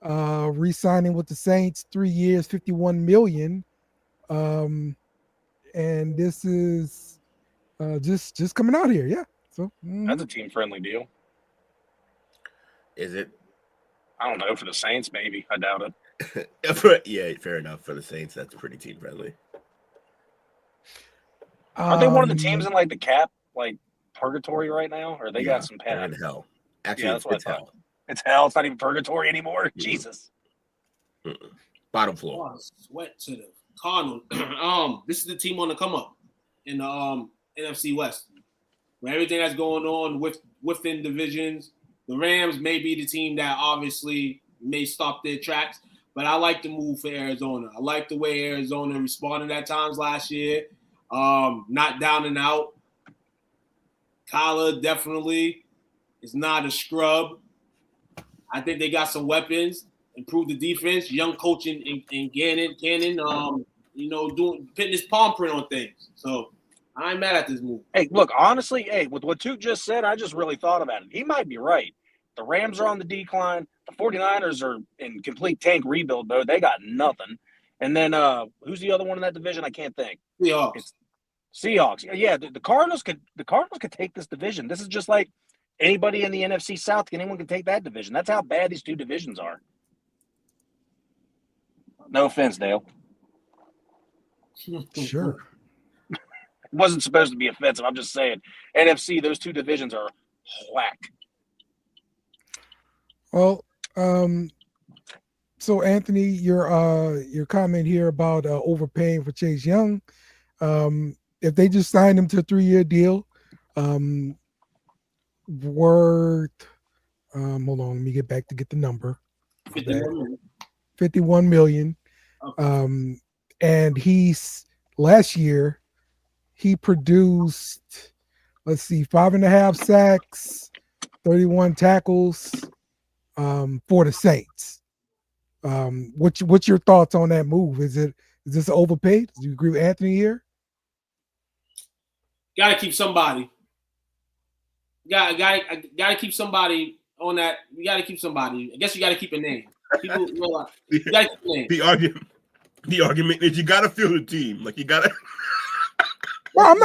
re-signing with the Saints, 3 years, $51 million. And this is just coming out here. Yeah. So that's a team-friendly deal. Is it? I don't know. For the Saints, maybe. I doubt it. Yeah, fair enough. For the Saints, that's pretty team-friendly. Are they one of the teams in like the cap, like purgatory right now? Or they got some they're pad? in hell. Actually, yeah, that's what it's hell. It's hell. It's not even purgatory anymore. Mm-hmm. Jesus. Mm-mm. Bottom floor. Oh, sweat to the Cardinals. This is the team on the come up in the NFC West. With everything that's going on within divisions, the Rams may be the team that obviously may stop their tracks. But I like the move for Arizona. I like the way Arizona responded at times last year. Not down and out. Kyler definitely is not a scrub. I think they got some weapons, improve the defense, young coach in Gannon, putting his palm print on things. So I ain't mad at this move. Hey, look, honestly, with what Tuke just said, I just really thought about it. He might be right. The Rams are on the decline. The 49ers are in complete tank rebuild mode. They got nothing. And then who's the other one in that division? I can't think. Seahawks. Yeah, the Cardinals could take this division. This is just like anybody in the NFC South. Anyone can take that division. That's how bad these two divisions are. No offense, Dale. Sure. It wasn't supposed to be offensive. I'm just saying. NFC, those two divisions are whack. Well, so Anthony, your comment here about overpaying for Chase Young, if they just signed him to a 3-year deal, worth hold on, let me get back to get the number. 51 million. And he's last year he produced, 5.5 sacks, 31 tackles for the Saints. What's your thoughts on that move? Is this overpaid? Do you agree with Anthony here? Gotta keep somebody. Gotta keep somebody on that. You gotta keep somebody. I guess you gotta keep a name. People realize you gotta keep a name. The argument is you gotta feel the team. Like you gotta. Well, I'm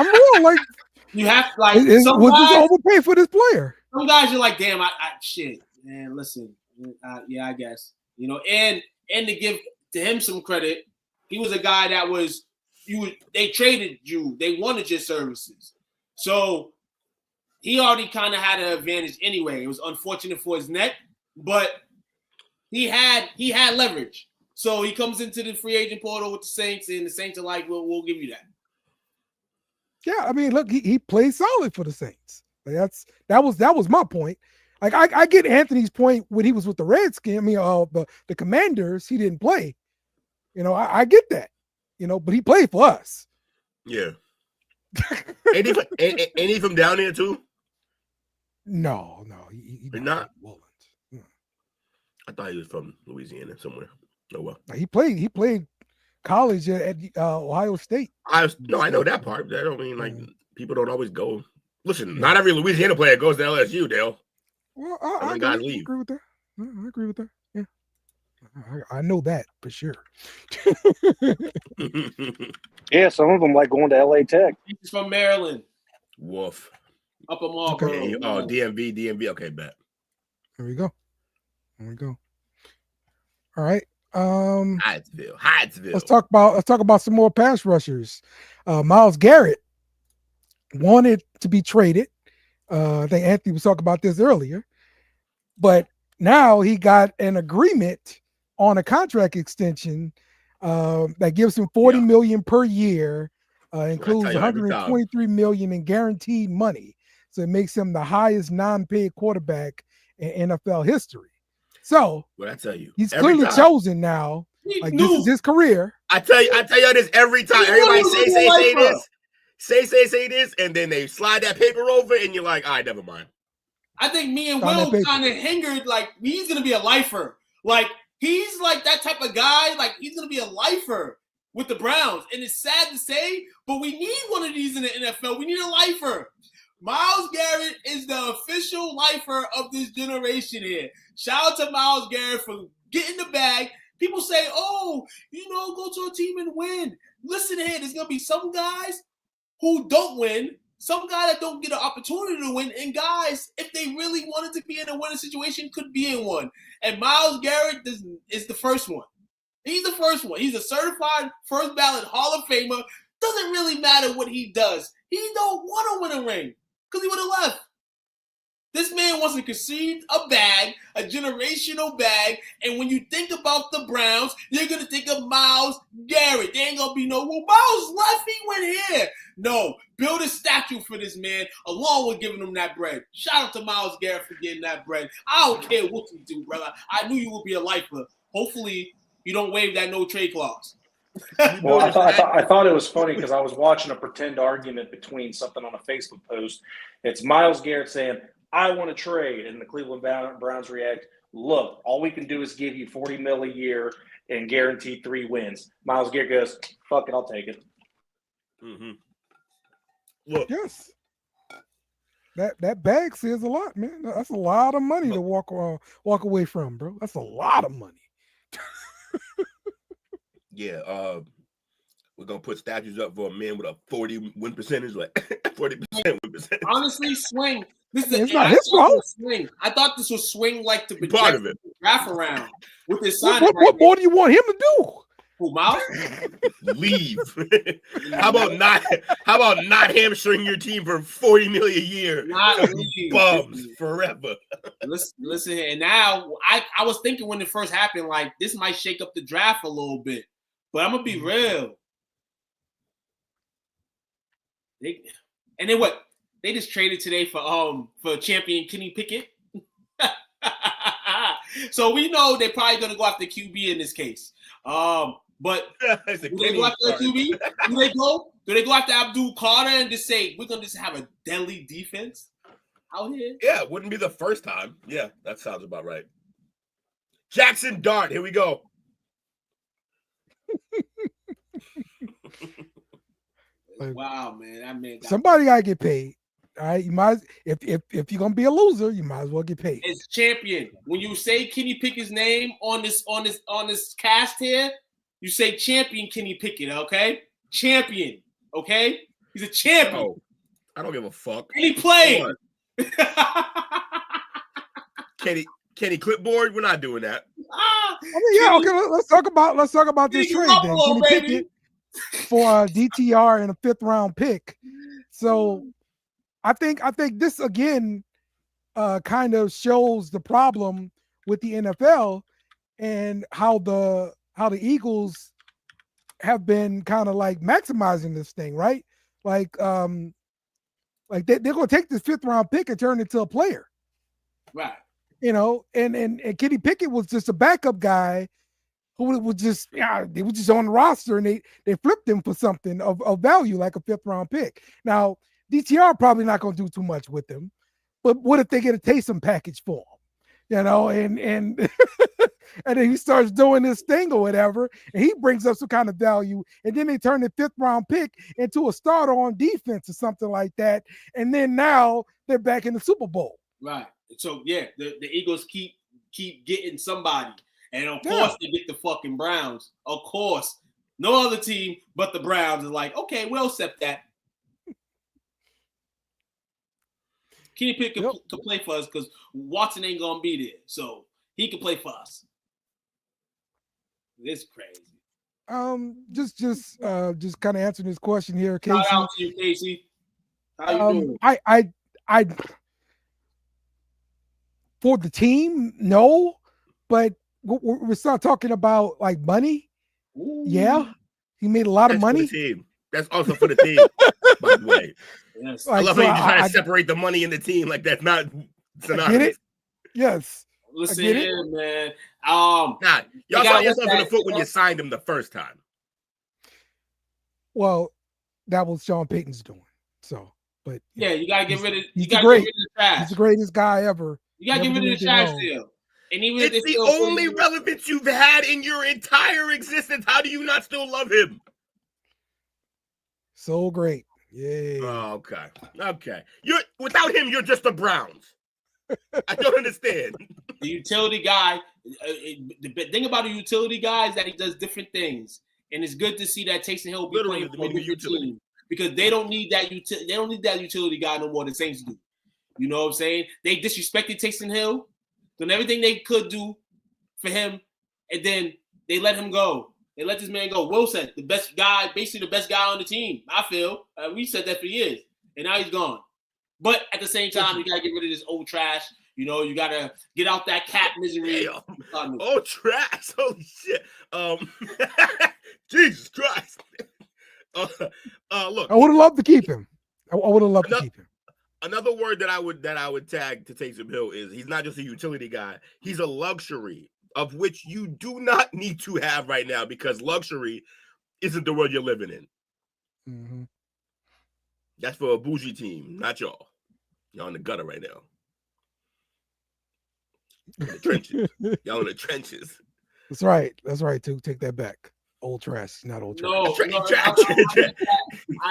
real. Like you have to like. Was this overpay for this player? Some guys are like, damn, I shit, man. Listen, yeah, I guess and to give to him some credit, he was a guy that was. They traded you. They wanted your services. So he already kind of had an advantage anyway. It was unfortunate for his neck, but he had leverage. So he comes into the free agent portal with the Saints, and the Saints are like, we'll give you that. Yeah, I mean, look, he played solid for the Saints. Like that was my point. Like I get Anthony's point when he was with the Redskins. I mean, the Commanders, he didn't play. I get that. But he played for us. Yeah. Ain't he from down there too? No, he not. No. I thought he was from Louisiana somewhere. Oh well. He played college at Ohio State. I know that part. That don't mean like people don't always go. Listen, not every Louisiana player goes to LSU, Dale. Well, I agree with that. I agree with that. Yeah. I know that for sure. Yeah, some of them like going to LA Tech. He's from Maryland. Woof. Upper Marlboro. Okay. Oh, DMV. Okay, bet. There we go. All right. Hyattsville. Let's talk about some more pass rushers. Myles Garrett wanted to be traded. I think Anthony was talking about this earlier, but now he got an agreement on a contract extension that gives him $40 million per year, includes $123 million in guaranteed money. So it makes him the highest non-paid quarterback in NFL history. So what I tell you, he's clearly chosen now. Like this is his career. I tell you this every time. Everybody say this, and then they slide that paper over, and you're like, all right, never mind. I think me and Will kind of hindered. Like he's gonna be a lifer. Like, he's like that type of guy. Like, he's going to be a lifer with the Browns. And it's sad to say, but we need one of these in the NFL. We need a lifer. Myles Garrett is the official lifer of this generation here. Shout out to Myles Garrett for getting the bag. People say, oh, go to a team and win. Listen here, there's going to be some guys who don't win, some guys that don't get an opportunity to win, and guys, if they really wanted to be in a winning situation, could be in one. And Myles Garrett is the first one. He's the first one. He's a certified first ballot Hall of Famer. Doesn't really matter what he does. He don't want to win a ring because he would have left. This man wants to concede a bag, a generational bag, and when you think about the Browns, you're going to think of Myles Garrett. There ain't going to be no, well, Myles left, he went here. No, build a statue for this man along with giving him that bread. Shout out to Myles Garrett for getting that bread. I don't care what you do, brother. I knew you would be a lifer. Hopefully, you don't waive that no trade clause. Well, I thought it was funny because I was watching a pretend argument between something on a Facebook post. It's Myles Garrett saying, I want to trade. And the Cleveland Browns react, look, all we can do is give you $40 million a year and guarantee 3 wins. Myles Garrett goes, fuck it, I'll take it. Mm-hmm. Look. Yes. That bag says a lot, man. That's a lot of money to walk away from, bro. That's a lot of money. Yeah, we're gonna put statues up for a man with a 40 win percentage, like 40% win percentage. Honestly, swing. It's not his fault. Swing. I thought this was swing like the Part of it. Draft around with this What signing. what more do you want him to do? Who, Myles? Leave. How about not hamstring your team for $40 million a year? Not leave. Bums forever. Listen here. And now I was thinking when it first happened, like this might shake up the draft a little bit. But I'm gonna be real. And then what? They just traded today for champion Kenny Pickett. So we know they're probably gonna go after QB in this case. But do they go after QB? Do they go after Abdul Carter and just say we're gonna just have a deadly defense out here? Yeah, it wouldn't be the first time. Yeah, that sounds about right. Jackson Dart, here we go. Wow, man, that man. Somebody gotta get paid. All right, you might if you're gonna be a loser, you might as well get paid. It's champion. When you say Kenny Pickett's name on this cast here, you say champion Kenny Pickett. Okay, champion. Okay, he's a champion. Oh, I don't give a fuck. And he played. Kenny Clipboard. We're not doing that. I mean, yeah, okay. Let's talk about this trade then. Kenny Pickett for a DTR and a 5th round pick. So I think this again kind of shows the problem with the NFL and how the Eagles have been kind of like maximizing this thing, right? Like they're gonna take this 5th round pick and turn it into a player, right? And Kenny Pickett was just a backup guy who was just they were just on the roster and they flipped him for something of value like a 5th round pick. Now DTR probably not going to do too much with him, but what if they get a Taysom package for him, and and then he starts doing this thing or whatever, and he brings up some kind of value, and then they turn the 5th round pick into a starter on defense or something like that, and then now they're back in the Super Bowl. Right. So yeah, the Eagles keep getting somebody, and of course they get the fucking Browns. Of course, no other team but the Browns is like, okay, we'll accept that. Kenny Pickett can play for us because Watson ain't gonna be there, so he can play for us. It's crazy. Just kind of answering this question here, Casey. Shout out to you, Casey. How you doing? I for the team, no, but we're still talking about like money. Ooh. Yeah, he made a lot of money. For the team. That's also for the team, by the way. Yes. I love how you just try to separate the money in the team. Like that's not synonymous. Get it? Yes. Listen here, man. Y'all shot yourself in the foot when you signed him the first time. Well, that was Sean Payton's doing. So, but yeah, you gotta get rid of. He's the trash. He's the greatest guy ever. You gotta get rid of the trash deal. And even if It's they the still only relevance you've had in your entire existence. How do you not still love him? So great. Yay. Oh, okay. You're without him, you're just the Browns. I don't understand. the utility guy. The thing about a utility guy is that he does different things, and it's good to see that Taysom Hill be Literally, playing the for a meaning of different utility. team because they don't need that they don't need that utility guy no more than Saints do. You know what I'm saying? They disrespected Taysom Hill, done everything they could do for him, and then they let him go. They let this man go. Wilson, the best guy, basically the best guy on the team. I feel we said that for years, and now he's gone. But at the same time, you gotta get rid of this old trash. You know, you gotta get out that cap misery. Oh, trash! Holy shit! Jesus Christ! Look, I would have loved to keep him. I would have loved to keep him. Another word that I would tag to Taysom Hill is he's not just a utility guy. He's a luxury, of which you do not need to have right now because luxury isn't the world you're living in. Mm-hmm. That's for a bougie team, not y'all. Y'all in the gutter right now. In the trenches. Y'all in the trenches. That's right. That's right, too. Take that back. Old trash, not old trash. No, That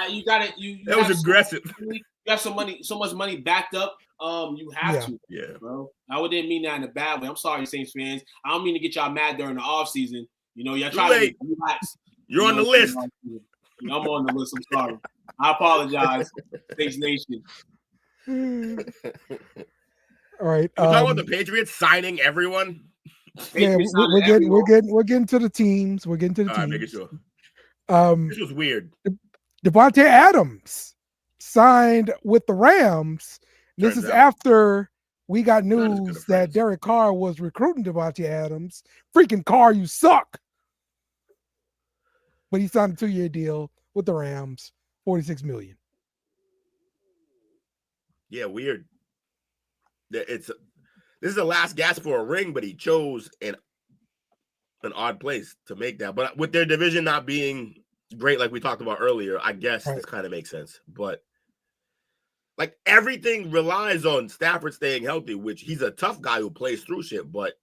you got it. You was aggressive. You got so much money backed up. You have to. Yeah, bro. I didn't mean that in a bad way. I'm sorry, Saints fans. I don't mean to get y'all mad during the off season. You know, y'all try to relax. You're on the list. I'm on the list. I'm sorry. I apologize, Saints Nation. All right. You talking about the Patriots signing everyone? Yeah, we're getting to the teams. We're getting to the teams. All right, making sure. This was weird. Devontae Adams signed with the Rams. This is after we got news that Derek Carr was recruiting Devontae Adams. Freaking Carr, you suck. But he signed a 2-year deal with the Rams, $46 million. Yeah, weird. This is the last gasp for a ring, but he chose an odd place to make that. But with their division not being great, like we talked about earlier, I guess this kind of makes sense. But like everything relies on Stafford staying healthy, which he's a tough guy who plays through shit. But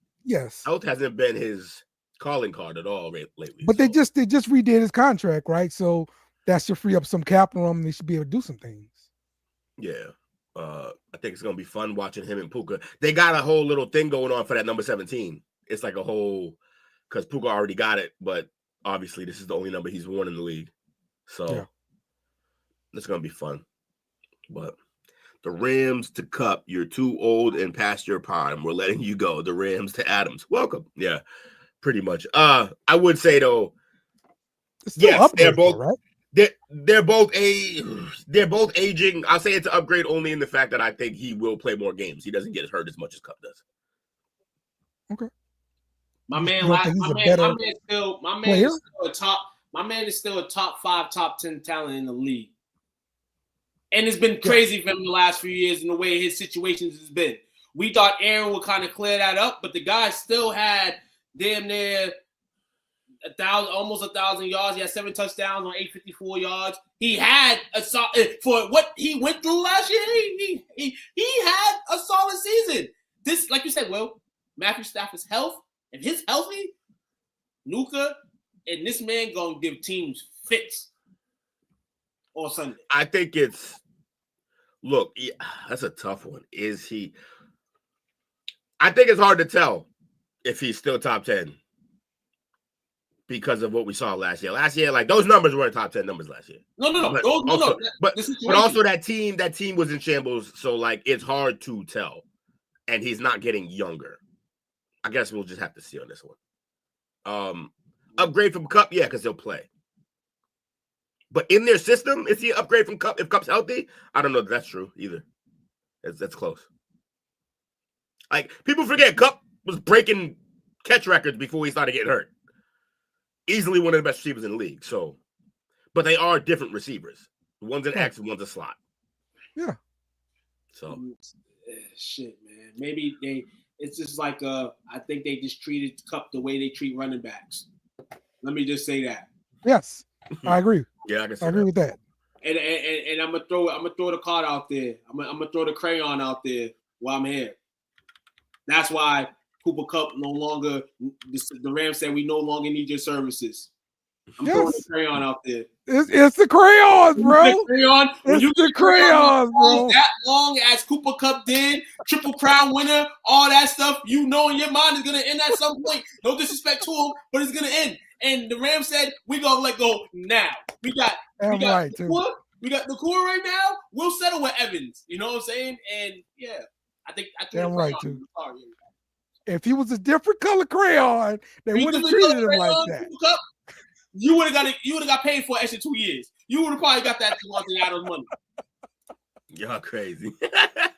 health hasn't been his calling card at all lately. But they just redid his contract, right? So that should free up some capital and they should be able to do some things. Yeah. I think it's gonna be fun watching him and Puka. They got a whole little thing going on for that number 17. It's like a whole because Puka already got it, but obviously this is the only number he's worn in the league. So it's gonna be fun. But the Rams to Cup, you're too old and past your prime. We're letting you go. The Rams to Adams. Welcome. Yeah, pretty much. I would say though, yes, they're both right. They're both aging. I'll say it's an upgrade only in the fact that I think he will play more games. He doesn't get hurt as much as Cup does. Okay. My man is still a top 5, top 10 talent in the league. And it's been crazy for him the last few years in the way his situations has been. We thought Aaron would kind of clear that up, but the guy still had damn near almost 1,000 yards. He had 7 touchdowns on 854 yards. He had for what he went through last year. He had a solid season. This, like you said, Will, Matthew Stafford's health, if he's healthy, Nuka and this man gonna give teams fits on Sunday. I think that's a tough one. Is he? I think it's hard to tell if he's still top 10. Because of what we saw last year. Last year, like those numbers weren't top 10 numbers last year. No. But also that team was in shambles. So like it's hard to tell. And he's not getting younger. I guess we'll just have to see on this one. Upgrade from Cup, yeah, because he'll play. But in their system, is he an upgrade from Cup if Cup's healthy? I don't know if that's true either. That's close. Like people forget Cup was breaking catch records before he started getting hurt. Easily one of the best receivers in the league. So, but they are different receivers. One's an X and one's a slot. Yeah. So, shit, man. Maybe it's just like I think they just treated Cup the way they treat running backs. Let me just say that. Yes, I agree. Yeah, I agree with that. And I'm gonna throw the card out there. I'm gonna throw the crayon out there while I'm here. That's why Cooper Kupp no longer. The Rams said we no longer need your services. I'm Yes. throwing the crayon out there. It's the crayons, bro. The crayon, when It's you the get crayons, crayons, bro. that long as Cooper Kupp did, Triple Crown winner, all that stuff, you know in your mind is gonna end at some point. No disrespect to him, but it's gonna end. And the Rams said we gonna let go now. We got right, too. Nakua, we got Nakua right now. We'll settle with Evans. You know what I'm saying? And yeah, I think Damn right, too. Sorry. If he was a different color crayon, they wouldn't have treated him like that. Cup, you would have got paid for an extra 2 years. You would have probably got that Devontae Adams money. Y'all crazy.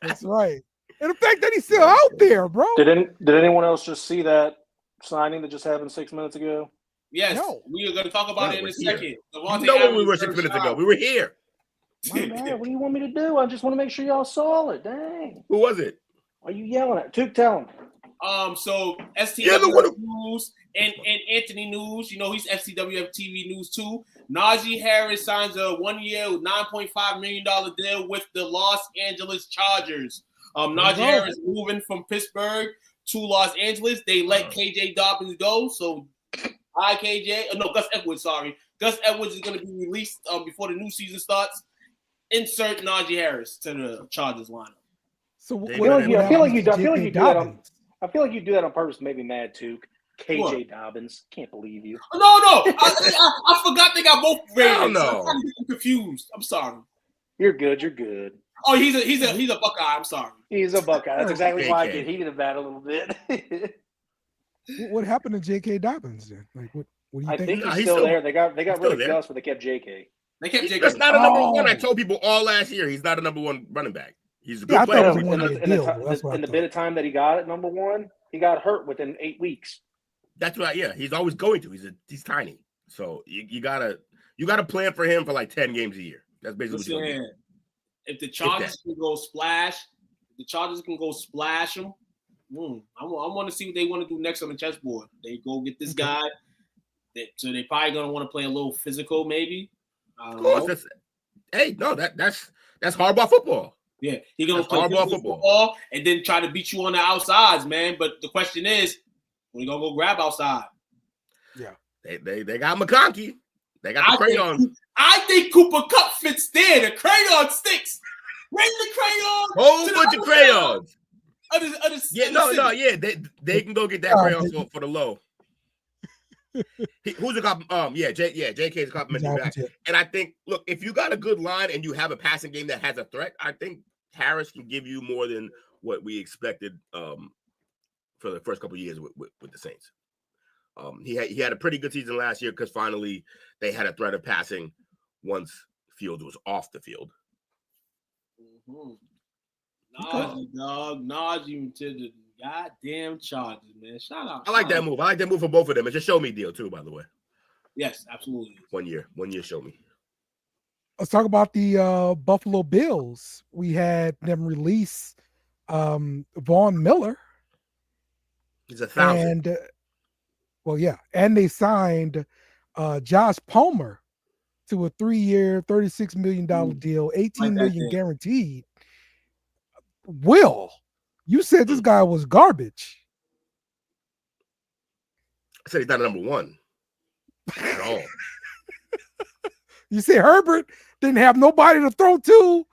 That's right. And the fact that he's still out there, bro. Did anyone else just see that signing that just happened 6 minutes ago? Yes, No. we are going to talk about it in a second. You know when we were 6 minutes ago. We were here. My man, what do you want me to do? I just want to make sure y'all saw it. Dang. Who was it? Why are you yelling at? Took, tell him. So Yeah, STWF News and Anthony News, you know, he's FCWF TV News too. Najee Harris signs a 1 year, $9.5 million deal with the Los Angeles Chargers. Najee Harris moving from Pittsburgh to Los Angeles. They let KJ Dobbins go. So, Gus Edwards, sorry. Gus Edwards is going to be released before the new season starts. Insert Najee Harris to the Chargers lineup. So I feel like you do that on purpose to make me mad, too. KJ Dobbins. Can't believe you. No. I forgot they got both Ravens. No. I'm confused. I'm sorry. You're good. Oh, he's a Buckeye. I'm sorry. He's a Buckeye. That's exactly why I get heated about it a little bit. What happened to J.K. Dobbins then? Like, what do you I think? think he's still there. They got rid of Gus, but they kept J.K. They kept J.K. That's not a number one. I told people all last year he's not a number one running back. He's a good I player. thought it was In the bit of time that he got at number one, he got hurt within 8 weeks. That's right. Yeah, he's always going to. He's tiny. So you gotta plan for him for like 10 games a year. That's basically what you're doing. If the Chargers can go splash, him. I want to see what they want to do next on the chessboard. They go get this guy. So they probably gonna want to play a little physical, maybe. Of course. That's hardball football. Yeah, he's gonna play football and then try to beat you on the outsides, man. But the question is, when you gonna go grab outside? Yeah, they got McConkey. They got the crayon. I think Cooper Kupp fits there. The crayon sticks. Bring the crayon. Whole bunch of crayons. Yeah, they can go get that crayon for the low. Who's a cop? JK's a complimentary back. And I think, look, if you got a good line and you have a passing game that has a threat, I think Harris can give you more than what we expected for the first couple of years with the Saints. He had a pretty good season last year because finally they had a threat of passing once Fields was off the field. Najee to the goddamn Chargers, man. Shout out. I like that move. I like that move for both of them. It's a show me deal too, by the way. Yes, absolutely. 1 year show me. Let's talk about the Buffalo Bills. We had them release Von Miller. He's 1,000. And they signed Josh Palmer to a 3-year, $36 million deal, $18 million guaranteed. Will, you said this guy was garbage. I said he's not a number one at all. You said Herbert didn't have nobody to throw to.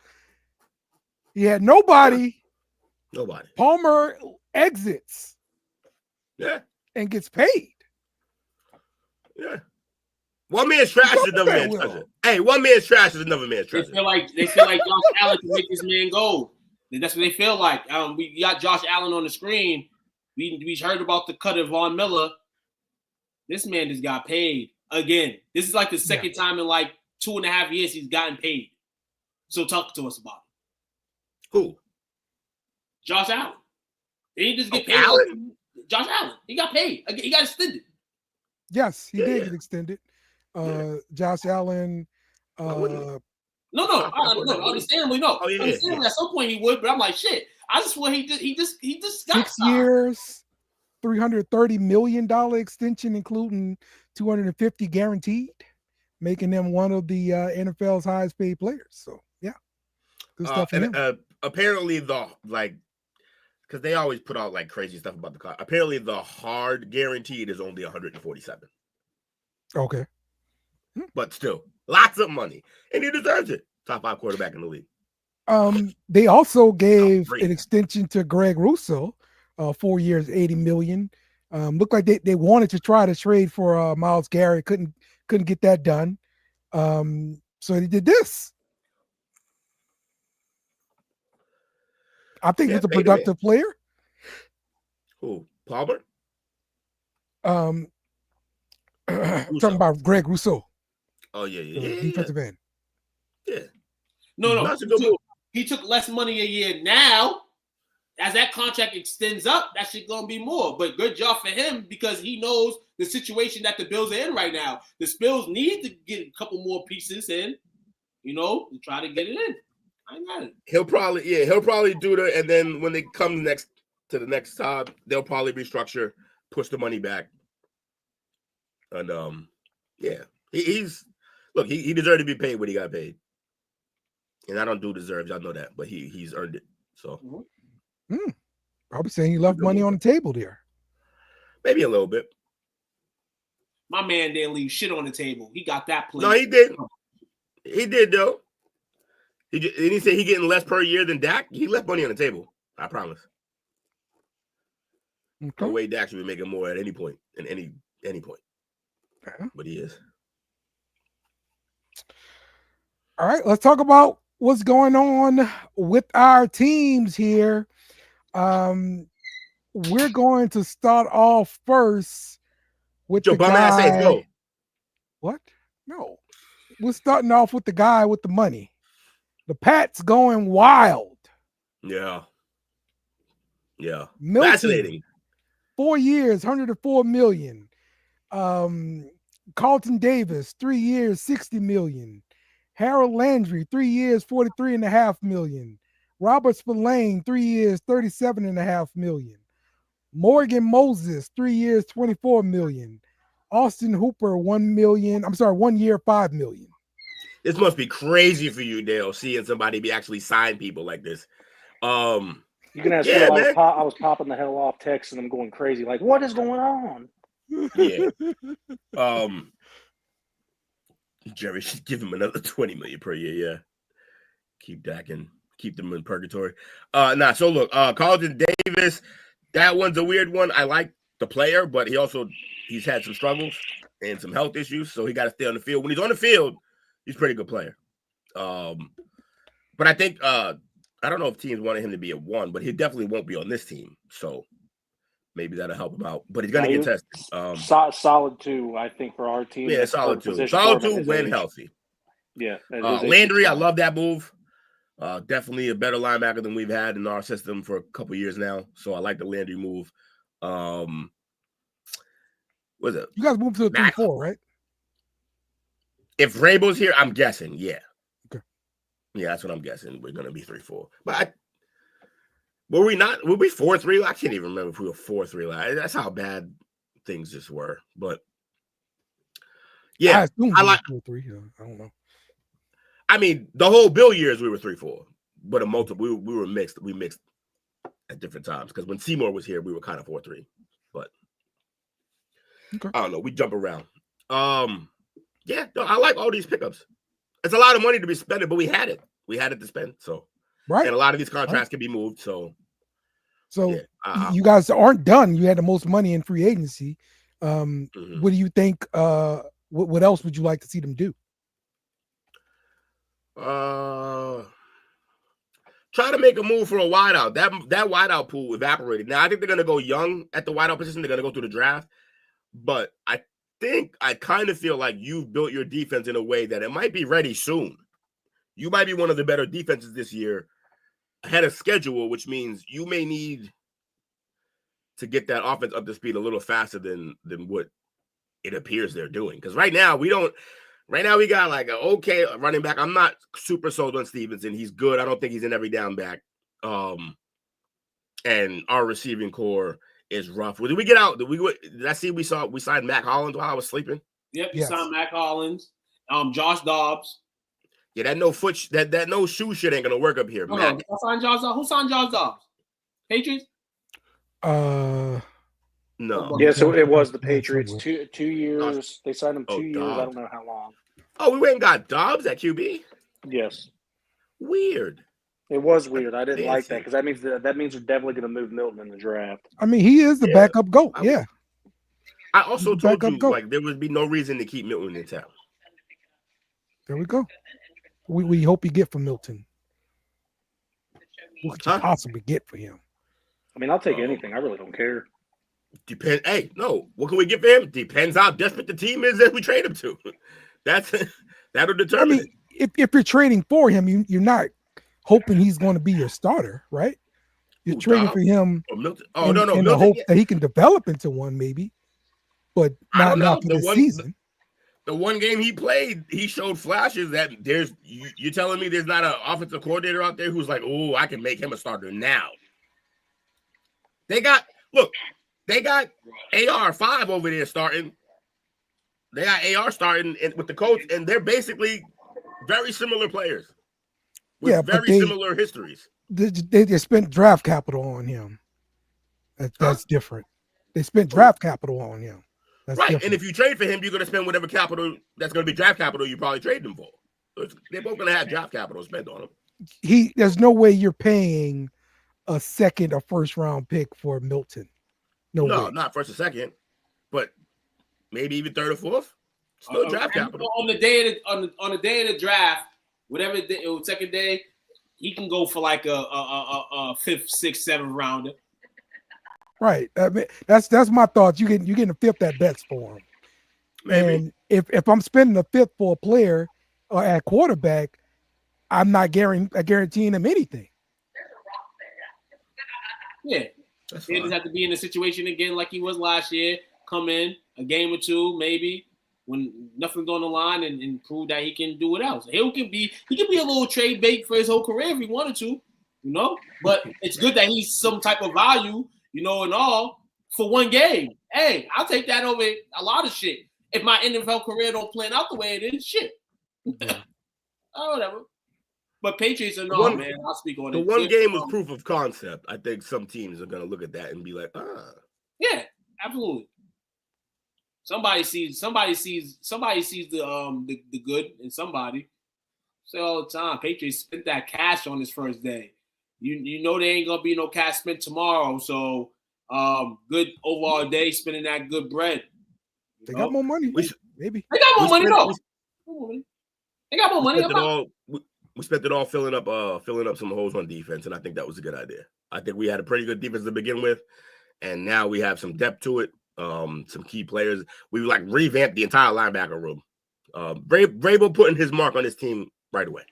He had nobody. Nobody. Palmer exits. Yeah. And gets paid. Yeah. One man's trash is another man's treasure. Hey, one man's trash is another man's treasure. They feel like Josh Allen can make this man go. That's what they feel like. We got Josh Allen on the screen. We heard about the cut of Von Miller. This man just got paid again. This is like the second time in like 2.5 years he's gotten paid. So talk to us about it. Who? Josh Allen. He just get paid. Allen? Josh Allen. He got paid. He got extended. Yes, he did get extended. Josh Allen. No. Understandably, no. Understandably, at some point he would, but I'm like, shit. I just swear he just got 6 years, $330 million extension, including $250 guaranteed, making them one of the NFL's highest paid players. So yeah, good stuff. And apparently, because because they always put out like crazy stuff about the car. Apparently, the hard guaranteed is only 147. Okay. But still, lots of money, and he deserves it. Top 5 quarterback in the league. They also gave great. an extension to Greg Rousseau, 4 years, $80 million. Looked like they wanted to try to trade for Myles Garrett, couldn't get that done. So they did this. I think it's a productive player. Who? Palmer? I'm talking about Greg Rousseau. Oh yeah. Defensive end. Yeah. No. That's a good move. He took less money a year now. As that contract extends up, that shit gonna be more. But good job for him because he knows the situation that the Bills are in right now. The Bills need to get a couple more pieces in, to try to get it in. I got it. He'll probably do that, and then when they come to the next time, they'll probably restructure, push the money back, and he deserved to be paid what he got paid, and I don't do deserves, I know that, but he's earned it. So Probably saying he left money on the table there. Maybe a little bit. My man didn't leave shit on the table. He got that play. No, he did. He did though. Did he say he getting less per year than Dak? He left money on the table. I promise. Okay. No way Dak should be making more at any point, in any point. Okay. But he is. All right, let's talk about what's going on with our teams here. We're going to start off first with Your the bum ass says guy. go. What? No. We're starting off with the guy with the money. The Pats going wild. Yeah. Milton, Fascinating. 4 years, $104 million. Carlton Davis, 3 years, $60 million. Harold Landry, 3 years, $43.5 million. Robert Spillane, 3 years, $37.5 million. Morgan Moses, 3 years, $24 million. Austin Hooper, 1 year, $5 million. This must be crazy for you, Dale, seeing somebody actually sign people like this. You can ask Yeah, me. man. I was popping the hell off, texting them, going crazy. Like, what is going on? Yeah. Jerry should give him another $20 million per year. Yeah. Keep Dak and keep them in purgatory. So look, Carlton Davis, that one's a weird one. I like the player, but he's had some struggles and some health issues, so he got to stay on the field. When he's on the field, he's a pretty good player. But I think I don't know if teams wanted him to be a 1, but he definitely won't be on this team. So maybe that'll help him out. But he's going to get tested. Solid 2, I think, for our team. Yeah, solid 2. Solid 2 when healthy. Yeah. Landry, I love that move. Definitely a better linebacker than we've had in our system for a couple years now. So I like the Landry move. What's it? You guys moved to the 3-4, right? If Rabel's here, I'm guessing, yeah. Okay. Yeah, that's what I'm guessing. We're going to be 3-4. But were we 4-3? I can't even remember if we were 4-3. That's how bad things just were. But yeah, I like 4-3. I don't know. I mean, the whole Bill years we were 3-4, but we were mixed. We mixed at different times because when Seymour was here, we were kind of 4-3. But okay. I don't know. We jump around. Yeah, no, I like all these pickups. It's a lot of money to be spent, but we had it. We had it to spend. So right, and a lot of these contracts can be moved. So yeah, you guys aren't done. You had the most money in free agency. What do you think? What else would you like to see them do? Try to make a move for a wideout. That wideout pool evaporated. Now I think they're gonna go young at the wideout position. They're gonna go through the draft, but I kind of feel like you've built your defense in a way that it might be ready soon. You might be one of the better defenses this year ahead of schedule, which means you may need to get that offense up to speed a little faster than what it appears they're doing. Because right now we got like an okay running back. I'm not super sold on Stevenson. He's good. I don't think he's an every down back. And our receiving core is rough. Did we get out? Did I see we signed Mac Hollins while I was sleeping? Yep, you signed Mac Hollins. Josh Dobbs. Yeah, that no shoe shit ain't gonna work up here. I signed Josh Dobbs. Who signed Josh Dobbs? Patriots? No. Yeah, so it was the Yeah, Patriots. somewhere. 2 years. They signed him 2 Oh, years. I Dobbs. don't know how long. Oh, we went and got Dobbs at QB? Yes. Weird. It was weird. I didn't like that Fancy. because that means they're definitely going to move Milton in the draft. I mean, he is the Yeah. backup GOAT. Yeah. I also He's the told backup you, GOAT. like, there would be no reason to keep Milton in town. There we go. We hope you get for Milton. What could you Huh? possibly get for him? I mean, I'll take anything. I really don't care. Hey, no. What can we get for him? Depends how desperate the team is that we trade him to. That'll I determine mean, if you're trading for him, you're not hoping he's going to be your starter, right? You're trading Dobbs? for him it. Milton. Oh, in no. the Milton, hope yeah. that he can develop into one, maybe, but I don't not know. for the season. The one game he played, he showed flashes that you're telling me there's not an offensive coordinator out there who's like, oh, I can make him a starter now. They got AR5 over there starting. They got AR starting with the coach, and they're basically very similar players with Yeah, but very similar histories. They spent draft capital on him. That's different. They spent draft capital on him. That's Right, different. and if you trade for him, you're going to spend whatever capital that's going to be draft capital you probably trade him for. So they're both going to have draft capital spent on him. There's no way you're paying a second or first round pick for Milton. No way. Not first or second, but maybe even third or fourth. Still draft capital. On the day of the draft, whatever second day, he can go for like a fifth, sixth, seventh rounder. Right. I mean, that's my thoughts. You getting a fifth at best for him. Maybe. And if I'm spending a fifth for a player or at quarterback, I'm not guaranteeing him anything. Yeah. He doesn't have to be in a situation again like he was last year. Come in a game or two, maybe when nothing's on the line, and prove that he can do it else. He can be a little trade bait for his whole career if he wanted to, But it's good that he's some type of value, and all for one game. Hey, I'll take that over a lot of shit. If my NFL career don't plan out the way it is, shit. Oh, whatever. But Patriots are not, man. I'll speak on it. The one game was proof of concept. I think some teams are going to look at that and be like, Yeah, absolutely. Somebody sees the good in somebody. Say all the time, Patriots spent that cash on his first day. You know there ain't gonna be no cash spent tomorrow. So good overall day spending that good bread. They got more money. Maybe they got more money though. They got more money. We spent it all filling up some holes on defense, and I think that was a good idea. I think we had a pretty good defense to begin with, and now we have some depth to it. Some key players. We like revamped the entire linebacker room. Vrabel putting his mark on his team right away.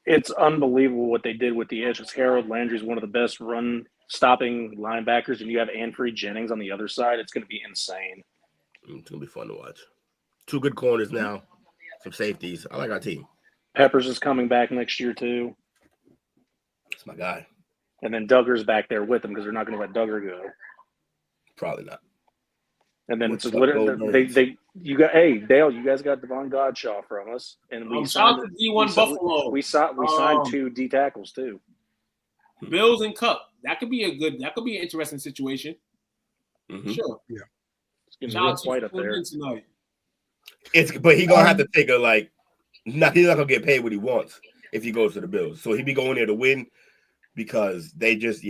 It's unbelievable what they did with the edge. Harold Landry's one of the best run-stopping linebackers, and you have Anfrey Jennings on the other side. It's going to be insane. It's going to be fun to watch. 2 good corners now, some safeties. I like our team. Peppers is coming back next year, too. That's my guy. And then Duggar's back there with him because they're not going to let Duggar go. Probably not. And then it's literally you guys got Devon Godshaw from us, and we signed D1 Buffalo. We signed 2 D tackles too. Bills and Cup. That could be an interesting situation. Mm-hmm. Sure. Yeah. It's gonna be quite up there. Tonight. But he's gonna have to take he's not gonna get paid what he wants if he goes to the Bills. So he'd be going there to win because they just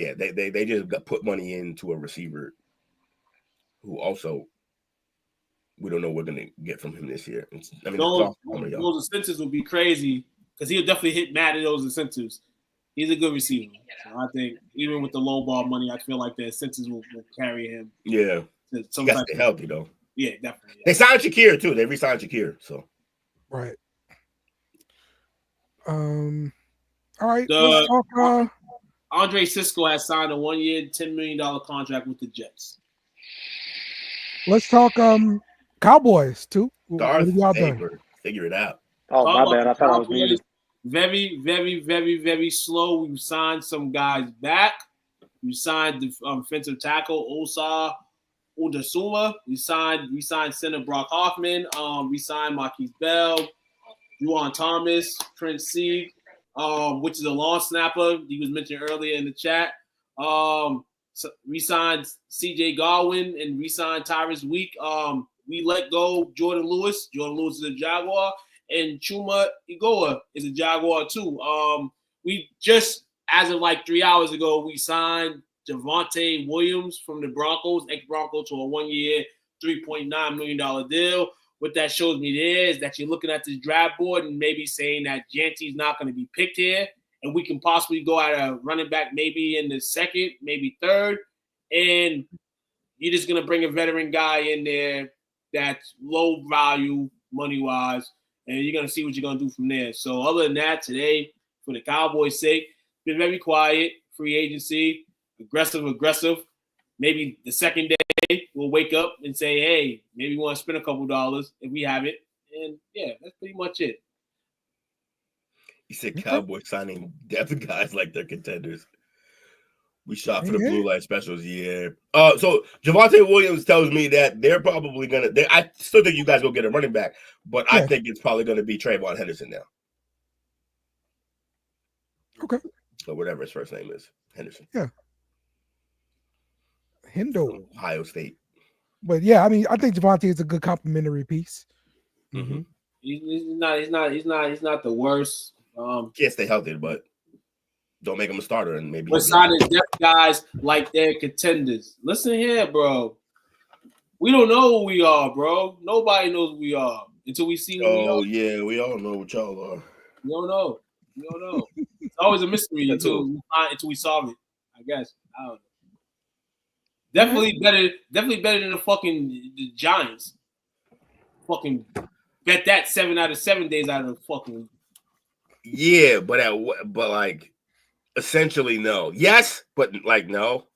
put money into a receiver who also we don't know what we're going to get from him this year. Those incentives will be crazy because he'll definitely hit mad at those incentives. He's a good receiver. So I think even with the low ball money, I feel like the incentives will carry him. Yeah. He got to stay healthy, though. Yeah, definitely. Yeah. They signed Shakir, too. They re-signed Shakir. So. Right. All right. Let's talk, Andre Cisco has signed a 1-year, $10 million contract with the Jets. Let's talk Cowboys too. Darth Vader, figure it out. Oh, my bad. I thought I was muted. Very, very, very, very slow. We signed some guys back. We signed the offensive tackle Osa Udasuma. We signed center Brock Hoffman. We signed Marquise Bell, Juwan Thomas, Prince Sieg, which is a long snapper. He was mentioned earlier in the chat. re-signed C.J. Garwin and re-signed Tyrus Week. We let go Jordan Lewis. Jordan Lewis is a Jaguar, and Chuma Igoa is a Jaguar too. We just, as of like 3 hours ago, we signed Javonte Williams from the Broncos, ex-Bronco, to a 1-year, $3.9 million deal. What that shows me there is that you're looking at this draft board and maybe saying that Janty's not going to be picked here, and we can possibly go at a running back maybe in the second, maybe third, and you're just going to bring a veteran guy in there that's low value money-wise, and you're going to see what you're going to do from there. So other than that, today, for the Cowboys' sake, been very quiet, free agency, aggressive. Maybe the second day we'll wake up and say, hey, maybe we want to spend a couple dollars if we have it. And, yeah, that's pretty much it. You said Cowboys signing depth guys like they're contenders. We shot for the blue light specials, yeah. So Javonte Williams tells me that they're probably going to – I still think you guys will get a running back, but I think it's probably going to be Trayvon Henderson now. Okay. Or whatever his first name is. Henderson. Yeah. Hendo. Ohio State. But yeah, I mean, I think Javonte is a good complimentary piece. Mm-hmm. He's not the worst. Can't stay healthy, but don't make him a starter and maybe. We're signing depth guys like they're contenders. Listen here, bro. We don't know who we are, bro. Nobody knows who we are until we see who we are. Oh yeah, we all know what y'all are. We don't know. It's always a mystery until we solve it. I guess. I don't know. Definitely better than the Giants. Fucking bet that 7 out of 7 days out of the fucking. Yeah, but like essentially no. Yes, but like no,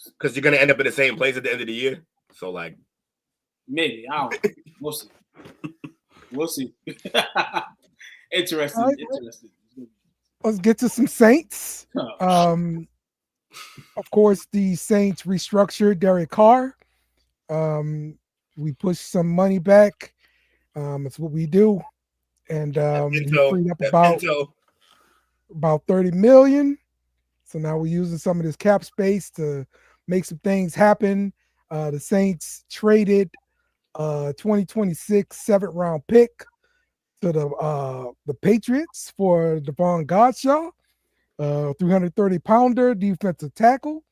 because you're gonna end up in the same place at the end of the year. So like maybe I don't know. We'll see. Interesting. Right. Interesting. Let's get to some Saints. Of course, the Saints restructured Derek Carr. We pushed some money back. It's what we do. And he freed up about $30 million. So now we're using some of this cap space to make some things happen. The Saints traded 2026 7th-round pick to the Patriots for Devon Godshaw. 330-pounder defensive tackle,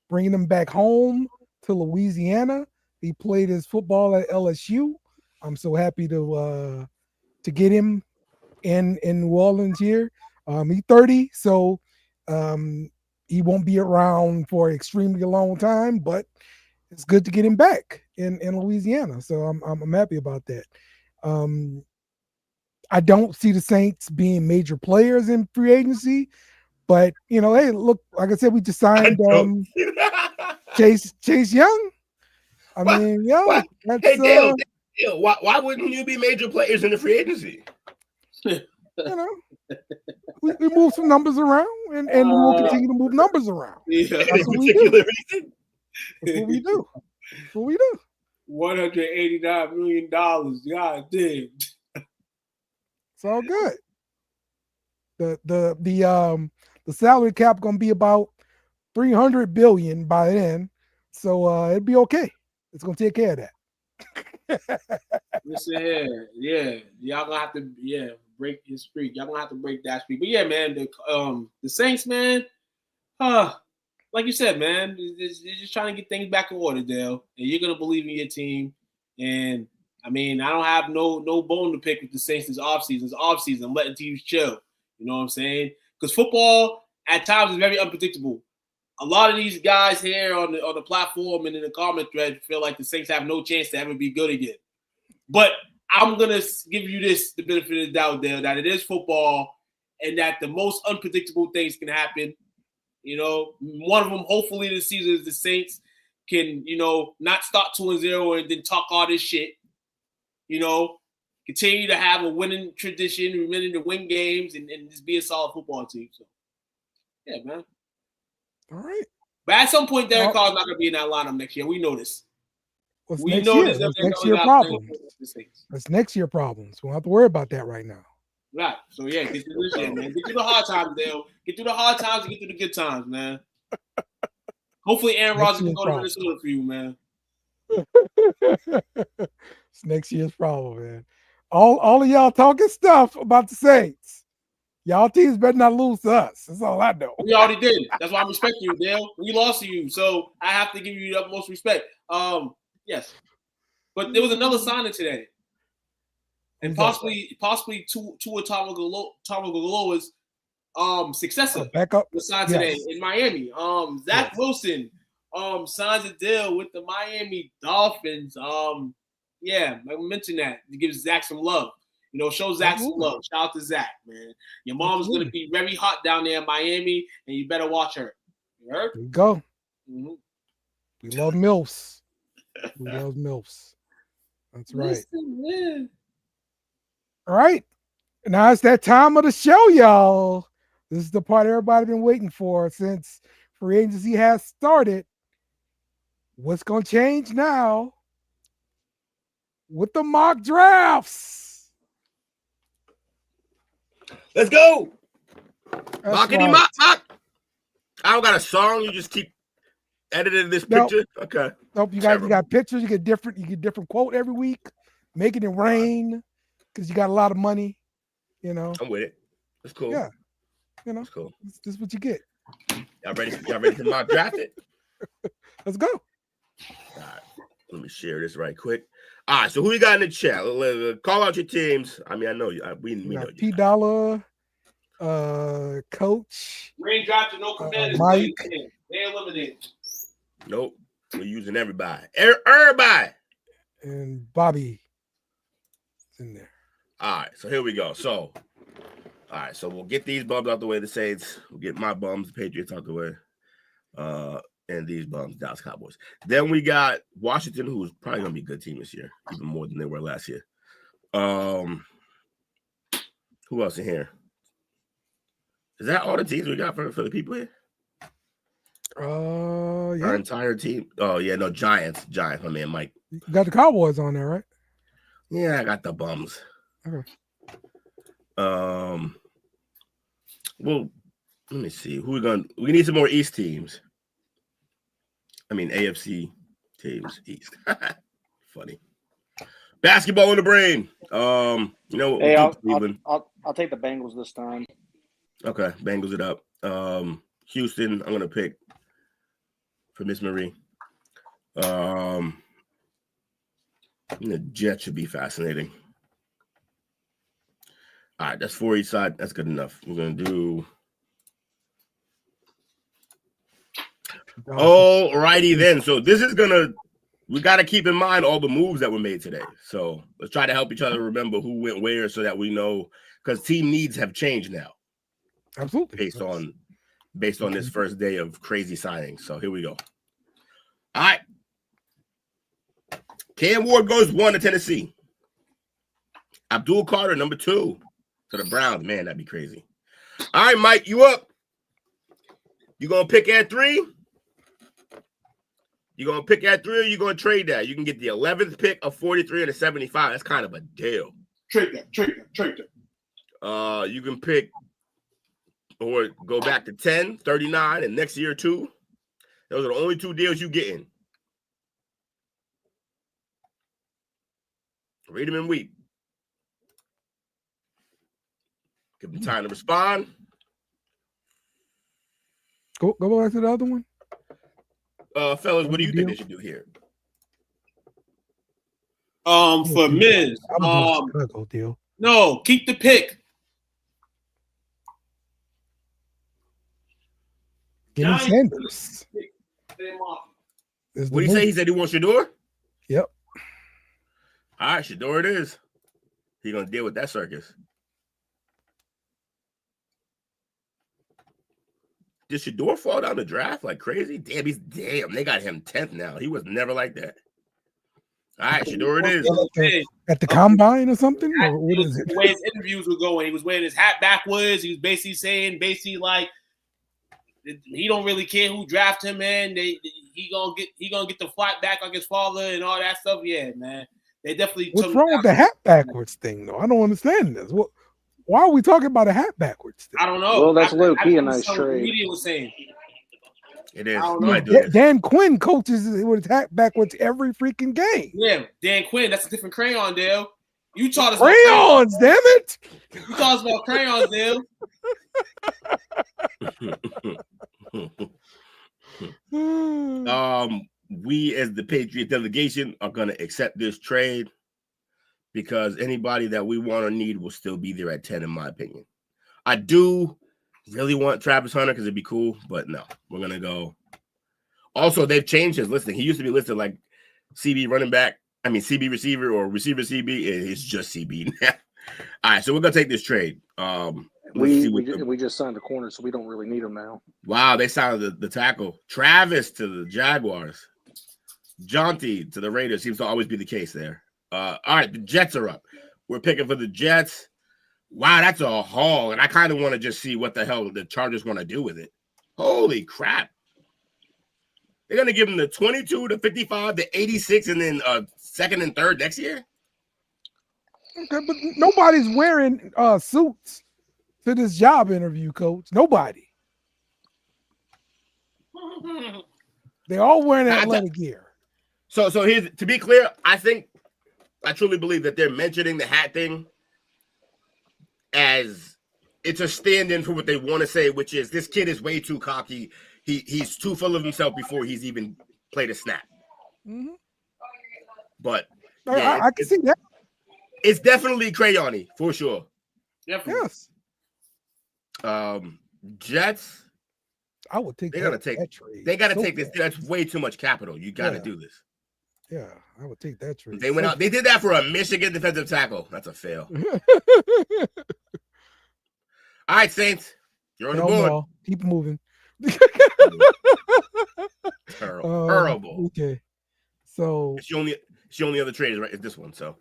bringing him back home to Louisiana. He played his football at LSU. I'm so happy to get him in New Orleans here. He's 30, so he won't be around for an extremely long time, but it's good to get him back in Louisiana. So I'm happy about that. I don't see the Saints being major players in free agency. But, you know, hey, look, like I said, we just signed Chase Young. I mean, that's, hey, Dale, why wouldn't you be major players in the free agency? You know, we move some numbers around, and we will continue to move numbers around. Yeah. That's what we do. That's what we do. That's what we do. $189 million. God damn. It's all good. The salary cap gonna be about $300 billion by then, so it'll be okay. It's gonna take care of that. Listen here, yeah, y'all gonna have to break his streak. Y'all gonna have to break that streak. But yeah, man, the Saints, man, like you said, man, they're just trying to get things back in order, Dale. And you're gonna believe in your team. And I mean, I don't have no bone to pick with the Saints this offseason. It's offseason. I'm letting teams chill. You know what I'm saying? Because football at times is very unpredictable. A lot of these guys here on the platform and in the comment thread feel like the Saints have no chance to ever be good again. But I'm going to give you the benefit of the doubt, Dale, that it is football and that the most unpredictable things can happen. You know, one of them, hopefully this season, is the Saints can, you know, not start 2-0 and then talk all this shit. You know, continue to have a winning tradition, remaining to win games, and just be a solid football team. So, yeah, man. All right. But at some point, Derek Carr's not going to be in that lineup next year. We know this. We know this. That's next year problems. That's next year problems. We don't have to worry about that right now. Right. So, yeah, get through this year, man. Get through the hard times, Dale. Get through the hard times and get through the good times, man. Hopefully, Aaron Rodgers can year's go to problem. Minnesota for you, man. It's next year's problem, man. All of y'all talking stuff about the Saints. Y'all teams better not lose to us. That's all I know. We already did. That's why I'm respecting you, Dale. We lost to you, so I have to give you the utmost respect. Yes, but there was another signing today, and possibly Tua Tagovailoa's successor Back up. was signed today in Miami. Zach Wilson signs a deal with the Miami Dolphins. Yeah, I mentioned that to give Zach some love. You know, show Zach some love. Shout out to Zach, man. Your mom's going to be very hot down there in Miami, and you better watch her. You heard? There we go. Mm-hmm. We love MILFs. We love MILFs. That's right. Listen, all right. Now it's that time of the show, y'all. This is the part everybody's been waiting for since free agency has started. What's going to change now with the mock drafts? Let's go. Mockity right. mock. I don't got a song. You just keep editing this picture. Nope. Okay. Nope. You got pictures. You get different quote every week. Making it rain because you got a lot of money. You know. I'm with it. That's cool. Yeah. You know. That's cool. This is what you get. Y'all ready to mock draft it? Let's go. All right. Let me share this right quick. All right, so who you got in the chat? Call out your teams. I mean, I know you. We know you. P Dollar, Coach. Rain dropped to no commanders. Mike. They eliminated. Nope. We're using everybody. Everybody. And Bobby is in there. All right, so here we go. So we'll get these bums out the way, the Saints. We'll get my bums, the Patriots, out the way. And these bums, Dallas Cowboys. Then we got Washington, who's probably going to be a good team this year, even more than they were last year. Who else in here? Is that all the teams we got for the people here? Yeah. Our entire team. Oh, yeah, no, Giants, my man, Mike. You got the Cowboys on there, right? Yeah, I got the bums. Okay. Well, let me see. We need some more East teams. I mean, AFC teams, East. Funny. Basketball in the brain. You know, hey, I'll take the Bengals this time. Okay, Bengals it up. Houston, I'm gonna pick for Miss Marie. The Jets should be fascinating. All right, that's 4 each side. That's good enough. We're gonna do. All righty then. So this is we got to keep in mind all the moves that were made today. So let's try to help each other remember who went where so that we know, because team needs have changed now. Absolutely. Based on this first day of crazy signings. So here we go. All right. Cam Ward goes 1 to Tennessee. Abdul Carter, number 2 to the Browns. Man, that'd be crazy. All right, Mike, you up. You going to pick at 3? You going to pick at 3 or you going to trade that? You can get the 11th pick of 43 and a 75. That's kind of a deal. Trade that. You can pick or go back to 10, 39, and next year 2. Those are the only 2 deals you getting. Read them and weep. Give them time to respond. Go back to the other one. Fellas, what do you think they should do here? For Miz, deal. No, keep the pick. Give me Sanders. What did he say? He said he wants Shador? Yep. All right, Shador it is. He's going to deal with that circus. Did Shador fall down the draft like crazy? Damn, they got him 10th now. He was never like that. All right, Shador it is. At the combine or something? Or what is it? The way his interviews were going, he was wearing his hat backwards. He was basically saying, like, he don't really care who draft him, man. He gonna get the flat back like his father and all that stuff. Yeah, man. They definitely. What's wrong with the hat backwards thing, though? I don't understand this. Why are we talking about a hat backwards thing? I don't know. Well, that's low key a nice trade. Media was saying. It is. I don't You know. might do this. Dan Quinn coaches with backwards every freaking game. Yeah, Dan Quinn. That's a different crayon, Dale. You taught us Crayons, damn it! You taught us about crayons, Dale. We as the Patriot delegation are going to accept this trade because anybody that we want or need will still be there at 10, in my opinion. I do really want Travis Hunter because it'd be cool, but no, we're going to go. Also, they've changed his listing. He used to be listed like CB running back. I mean, CB receiver or receiver CB. And it's just CB now. All right, so we're going to take this trade. We just signed a corner, so we don't really need him now. Wow, they signed the tackle. Travis to the Jaguars. Jaunty to the Raiders. Seems to always be the case there. All right, the Jets are up. We're picking for the Jets. Wow, that's a haul. And I kind of want to just see what the hell the Chargers want to do with it. Holy crap. They're going to give them the 22 to 55 to 86 and then second and third next year? Okay, but nobody's wearing suits to this job interview, Coach. Nobody. They're all wearing athletic gear. So here's, to be clear, I truly believe that they're mentioning the hat thing as it's a stand-in for what they want to say, which is this kid is way too cocky. He's too full of himself before he's even played a snap. Mm-hmm. But yeah, I can see that. It's definitely crayon-y, for sure. Definitely. Yes. Jets. I would take that trade. They got to take this. That's way too much capital. You got to do this. Yeah, I would take that trade. They went out. They did that for a Michigan defensive tackle. That's a fail. All right, Saints. You're on the board. No. Keep moving. Terrible. Okay. So it's the only other trade is this one. So.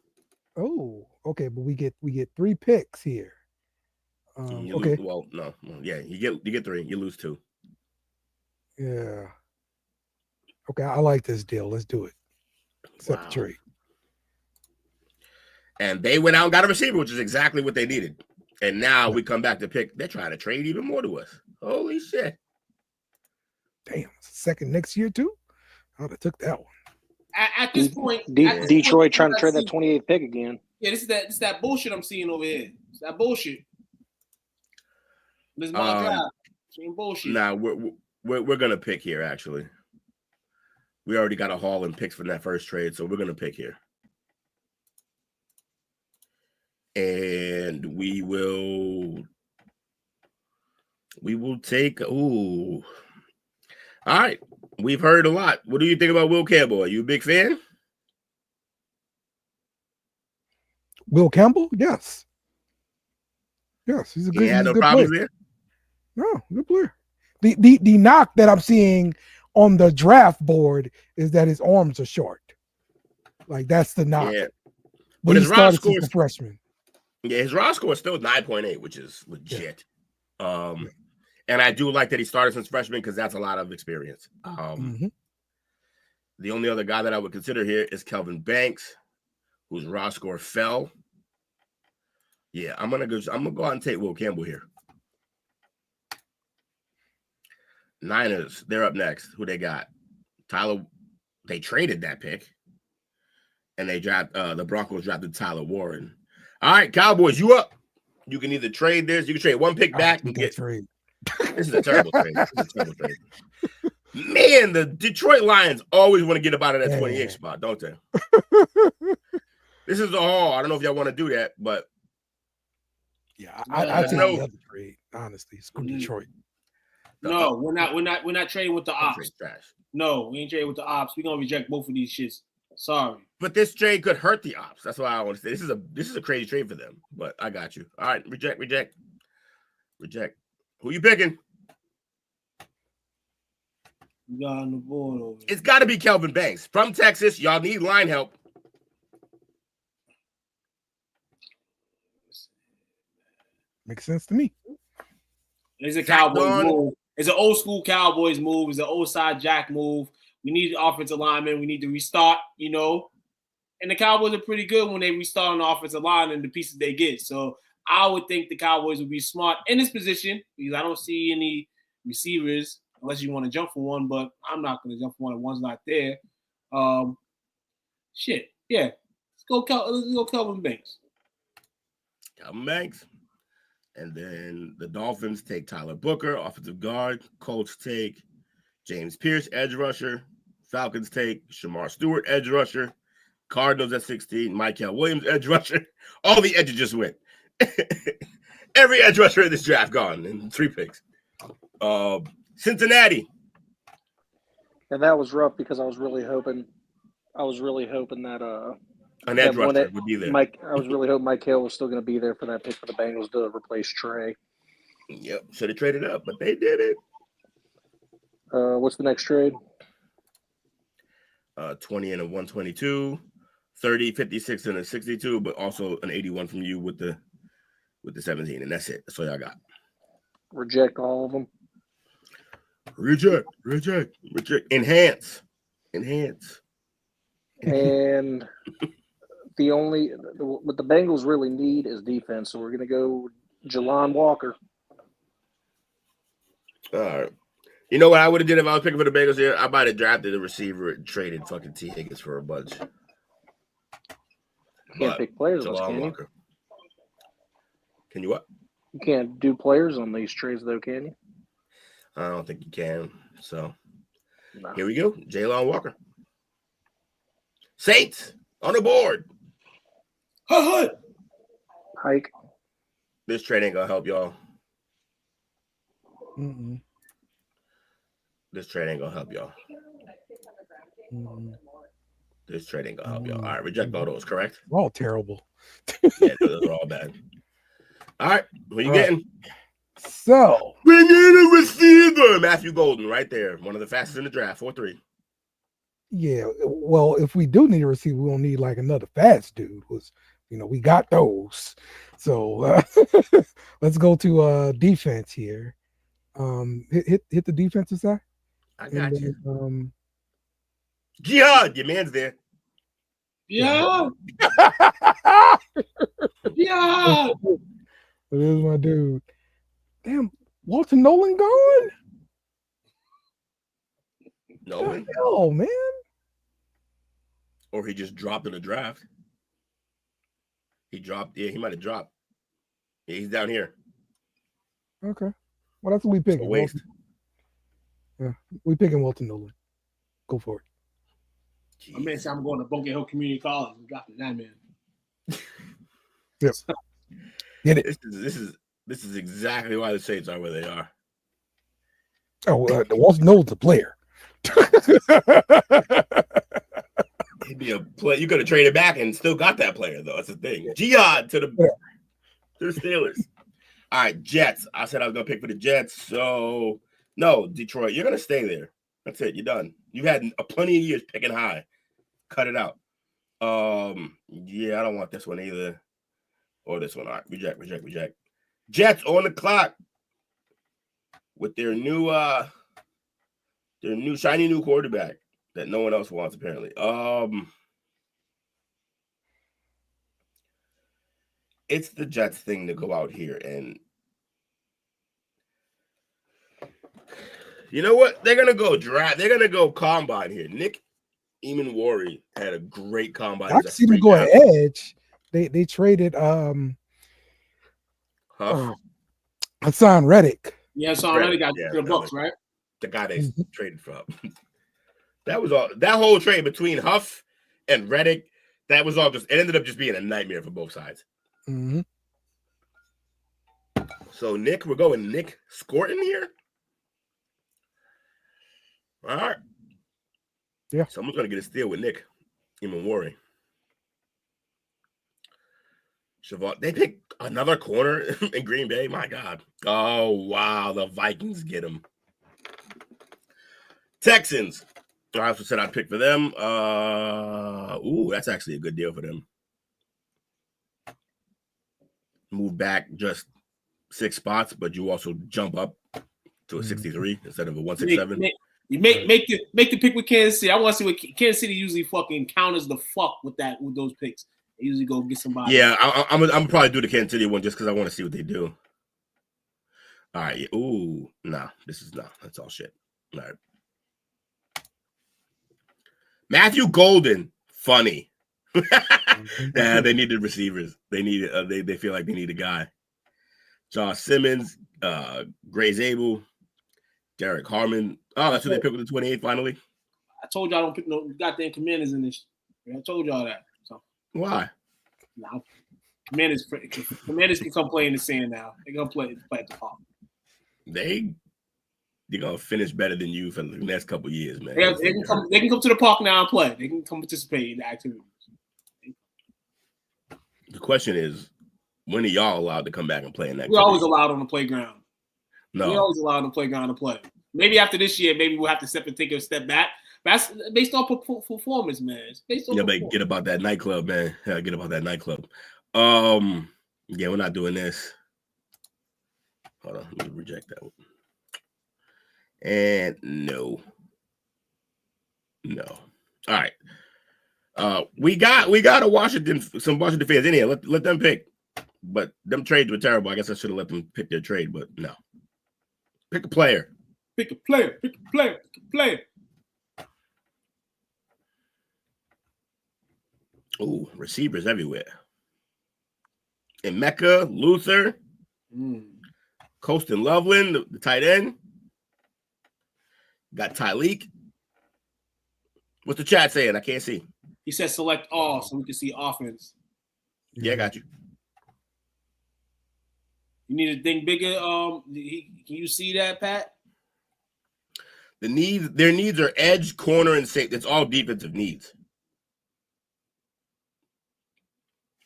Oh, okay, but we get 3 picks here. Okay. You get 3. You lose 2. Yeah. Okay, I like this deal. Let's do it. Accept the trade. And they went out and got a receiver, which is exactly what they needed. And now we come back to pick. They're trying to trade even more to us. Holy shit. Damn, second next year too? I would have took that one. At this point, Detroit trying to trade that 28th pick again. Yeah, this is that bullshit I'm seeing over here. It's that bullshit. This is my draft. Same bullshit. Nah, we're gonna pick here. Actually, we already got a haul and picks from that first trade, so we're gonna pick here, and we will take. Ooh, all right. We've heard a lot. What do you think about Will Campbell? Are you a big fan? Will Campbell? Yes. Yes, he's a good, yeah, no good problems player. there. No, good player. The knock that I'm seeing on the draft board is that his arms are short. Like that's the knock. Yeah. But his raw score is freshman. Yeah, his raw score is still 9.8, which is legit. Yeah. And I do like that he started since freshman because that's a lot of experience. The only other guy that I would consider here is Kelvin Banks, whose raw score fell. Yeah, I'm gonna go out and take Will Campbell here. Niners, they're up next. Who they got? Tyler. They traded that pick, and they the Broncos drafted Tyler Warren. All right, Cowboys, you up? You can either trade this. You can trade one pick back and get trade. This is a terrible trade. Man, the Detroit Lions always want to get about it at 28 spot, don't they? This is a haul. I don't know if y'all want to do that, but yeah, I take the other trade. Honestly, screw Detroit. No, we're not trading with the ops. No, we ain't trading with the ops. We're gonna reject both of these shits. Sorry. But this trade could hurt the ops. That's why I want to say this is a crazy trade for them. But I got you. All right, reject. Who you picking? You got on the board over. It's got to be Kelvin Banks from Texas. Y'all need line help. Makes sense to me. It's a Cowboys move. It's an old school Cowboys move. It's an old side Jack move. We need offensive linemen. We need to restart, And the Cowboys are pretty good when they restart on the offensive line and the pieces they get. So I would think the Cowboys would be smart in this position because I don't see any receivers. I unless you want to jump for one, but I'm not going to jump for one if one's not there. Shit. Yeah. Let's go Kelvin Banks. Calvin Banks. And then the Dolphins take Tyler Booker, offensive guard. Colts take James Pierce, edge rusher. Falcons take Shamar Stewart, edge rusher. Cardinals at 16, Michael Williams, edge rusher. All the edges just went. Every edge rusher in this draft gone in 3 picks. Cincinnati. And that was rough because I was really hoping that An edge rusher would be there. I was really hoping Mike Hill was still going to be there for that pick for the Bengals to replace Trey. Yep, should have traded up, but they did it. What's the next trade? 20 and a 122, 30, 56 and a 62, but also an 81 from you with the 17, and that's it. That's all I got. Reject all of them. Reject. Enhance. And what the Bengals really need is defense. So we're going to go Jelon Walker. All right. You know what I would have did if I was picking for the Bengals here? I might have drafted a receiver and traded fucking T. Higgins for a bunch. You can't pick players, can you? Walker. Can you what? You can't do players on these trades, though, can you? I don't think you can. So No. here we go. Jalon Walker. Saints on the board. Hike. This trade ain't gonna help y'all. Mm-mm. This trade ain't gonna help y'all. Mm-mm. This trade ain't gonna help y'all. All right, reject all those, correct? We're all terrible. Yeah, those are all bad. All right, what you All right. getting? So Bring in a receiver. Matthew Golden right there. One of the fastest in the draft, 4.3. yeah, well, if we do need a receiver, we don't need like another fast dude. We got those. So let's go to defense here. Hit the defensive side. I got And you. then, Jihad, your man's there. Yeah. Yeah. It is my dude. Damn, Walter Nolan gone? No, What the hell, man? or he just dropped in the draft. He dropped. Yeah, he might have dropped. Yeah, he's down here. Okay. Well, that's what we It's a picking. waste. Yeah, we picking Walter Nolan. Go for it. My man said I'm going to Bunker Hill Community College and dropping that man. Yep. Get it. This is exactly why the Saints are where they are. Oh, the Walter Nolan's a player. He'd be a play. You could have traded back and still got that player, though. That's the thing. Jihad to the Steelers. All right, Jets. I said I was gonna pick for the Jets. So no, Detroit. You're gonna stay there. That's it. You're done. You've had plenty of years picking high. Cut it out. Yeah, I don't want this one either. Or this one. All right, reject. Jets on the clock with their new shiny new quarterback that no one else wants, apparently. It's the Jets thing to go out here and you know what? They're gonna go draft. They're gonna go combine here. Nick Eamon-Worry had a great combine. I can see them going edge. They traded Hassan Reddick. Yeah, so I already got the Bucks, right? The guy they traded from. That was all. That whole trade between Huff and Reddick. That was all just. It ended up just being a nightmare for both sides. Mm-hmm. So Nick, we're going Nick Scorton here. All right. Yeah. Someone's gonna get a steal with Nick Eamon-Worry. Shavon, they picked another corner in Green Bay. My God. Oh wow, the Vikings get him. Texans. I also said I'd pick for them. That's actually a good deal for them. Move back just 6 spots, but you also jump up to a 63 instead of a 167. You make the pick with Kansas City. I want to see what Kansas City usually fucking counters the fuck with those picks. They usually go get somebody. Yeah, I'm gonna probably do the Kansas City one just because I want to see what they do. All right. Ooh, no, this is not. That's all shit. All right. Matthew Golden, funny. Nah, they needed receivers. They needed. They feel like they need a guy. Josh Simmons, Grace Abel, Derek Harmon. Oh, that's who they picked with the 28 finally. I told y'all I don't pick no goddamn Commanders in this. I told y'all that. So Why? now, Commanders can come play in the sand now. They're gonna play at the park. They're gonna finish better than you for the next couple years, man. They can come to the park now and play. They can come participate in the activities. The question is, when are y'all allowed to come back and play in that? We're always allowed on the playground. No, we're always allowed on the playground to play. Maybe after this year, maybe we'll have to take a step back. That's based on performance, man. It's based on but get about that nightclub, man. Yeah, get about that nightclub. Yeah, we're not doing this. Hold on, let me reject that one. And no. All right. We got some Washington fans in here. Let them pick. But them trades were terrible. I guess I should have let them pick their trade, but no. Pick a player. Pick a player. Ooh, receivers everywhere. And Mecca, Luther, Colston Loveland, the tight end. Got Tyleek. What's the chat saying? I can't see. He said select all so we can see offense. Yeah, I got you. You need to think bigger. Can you see that, Pat? Their needs are edge, corner, and safety. It's all defensive needs.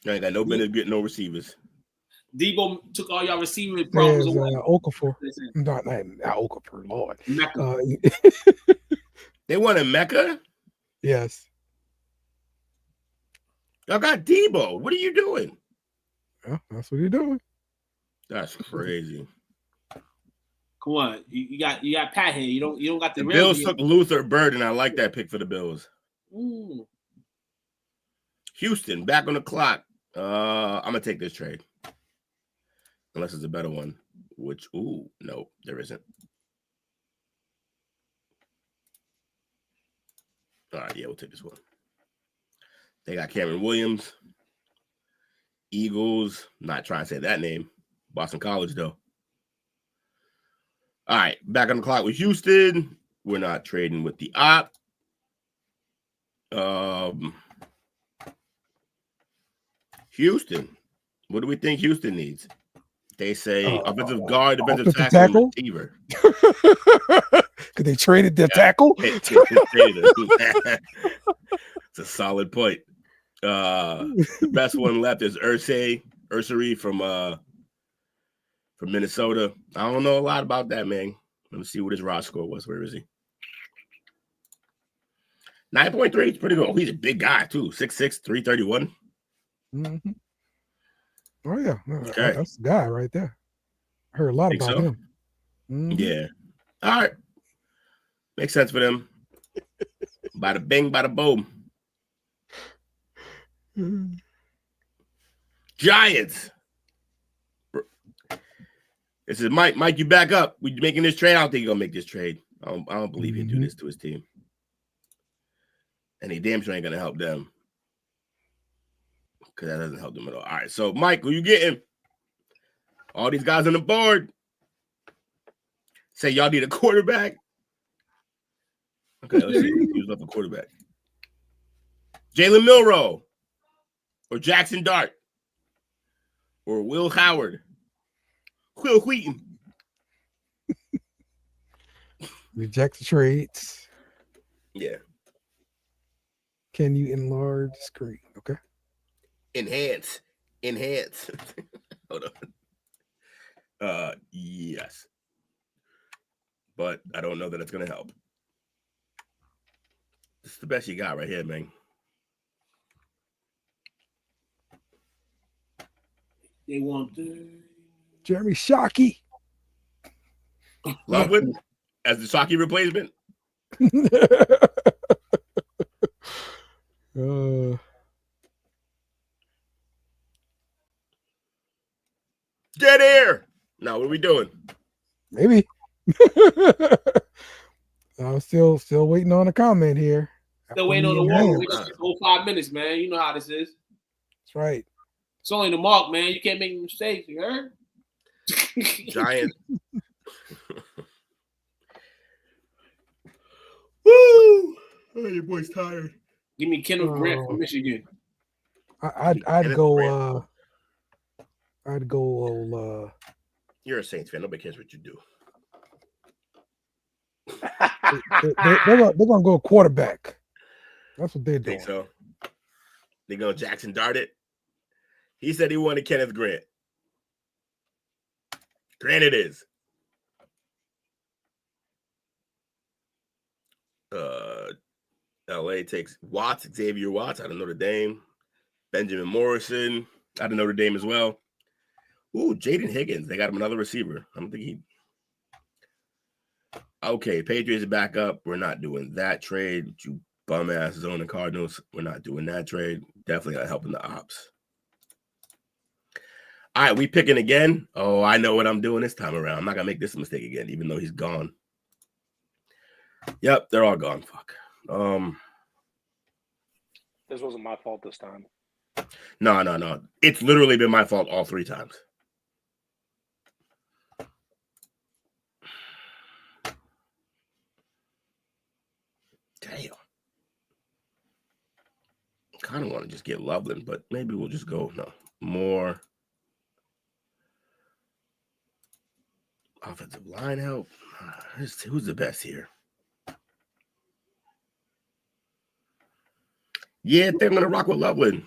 I ain't got no business getting no receivers. Debo took all y'all receiver problems away. Okafor. Not Okafor, Lord. They wanted Mecca? Yes. Y'all got Debo. What are you doing? Yeah, that's what you're doing. That's crazy. Come on, you got Pat here. You don't got the Bills took Luther Bird, and I like that pick for the Bills. Ooh. Houston back on the clock. I'm gonna take this trade, unless it's a better one. No, there isn't. All right, yeah, we'll take this one. They got Cameron Williams, Eagles. Not trying to say that name. Boston College, though. All right, back on the clock with Houston. We're not trading with the op. Houston. What do we think Houston needs? They say offensive guard, defensive tackle, receiver. Could they traded their tackle? It's a solid point. The best one left is Ursary from Minnesota. I don't know a lot about that, man. Let me see what his raw score was. Where is he? 9.3. It's pretty good. Oh, he's a big guy, too. 6'6", 331. Mm-hmm. Oh, yeah. Okay. That's the guy right there. I heard a lot about him. Mm-hmm. Yeah. All right. Makes sense for them. Bada bing, bada boom. Mm-hmm. Giants. This is Mike. Mike, you back up. We making this trade? I don't think you're gonna make this trade. I don't believe he'd do this to his team. And he damn sure ain't gonna help them. Because that doesn't help them at all. All right. So, Mike, who you getting? All these guys on the board. Say y'all need a quarterback. Okay, let's see who's left a quarterback. Jalen Milroe. Or Jackson Dart. Or Will Howard. Will Wheaton. Reject the trades. Yeah. Can you enlarge the screen? Okay. Enhance. Hold on. Yes. But I don't know that it's going to help. This is the best you got right here, man. They want Jeremy Shockey. Lovewood as the Shockey replacement. Get here. Now, what are we doing? Maybe. I'm still waiting on a comment here. Still waiting on the After wall. me and We Hams. got this whole 5 minutes, man. You know how this is. That's right. It's only the mark, man. You can't make mistakes. You heard? Giant. Woo! Oh, your boy's tired. Give me Kenneth Grant from Michigan. I'd Kenneth go. Grant. I'd go. You're a Saints fan. Nobody cares what you do. They're gonna go quarterback. That's what they're doing. Think so? They go Jackson Dart it. He said he wanted Kenneth Grant. Grant it is. LA takes Watts, Xavier Watts out of Notre Dame. Benjamin Morrison out of Notre Dame as well. Ooh, Jaden Higgins. They got him another receiver. I don't think he. Okay, Patriots back up. We're not doing that trade. You bum ass Zone and Cardinals. We're not doing that trade. Definitely not helping the ops. All right, we picking again. Oh, I know what I'm doing this time around. I'm not gonna make this mistake again, even though he's gone. Yep, they're all gone. Fuck. This wasn't my fault this time. No. It's literally been my fault all 3 times. Damn. Kind of want to just get Loveland, but maybe we'll just go more offensive line help. Who's the best here? Yeah, I think I'm gonna rock with Loveland.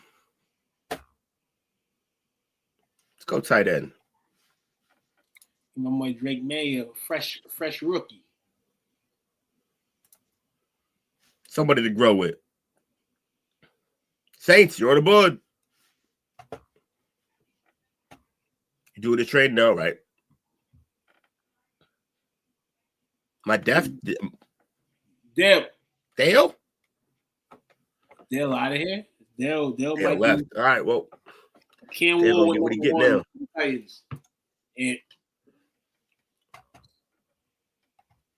Let's go tight end. My boy Drake May, a fresh rookie. Somebody to grow with. Saints, you're on the board. You doing the trade? No, right? My deaf. Dale Dale? out of here. Dale Dale might left. All right, well. Cam Dale Ward gonna get what he get now. Titans. And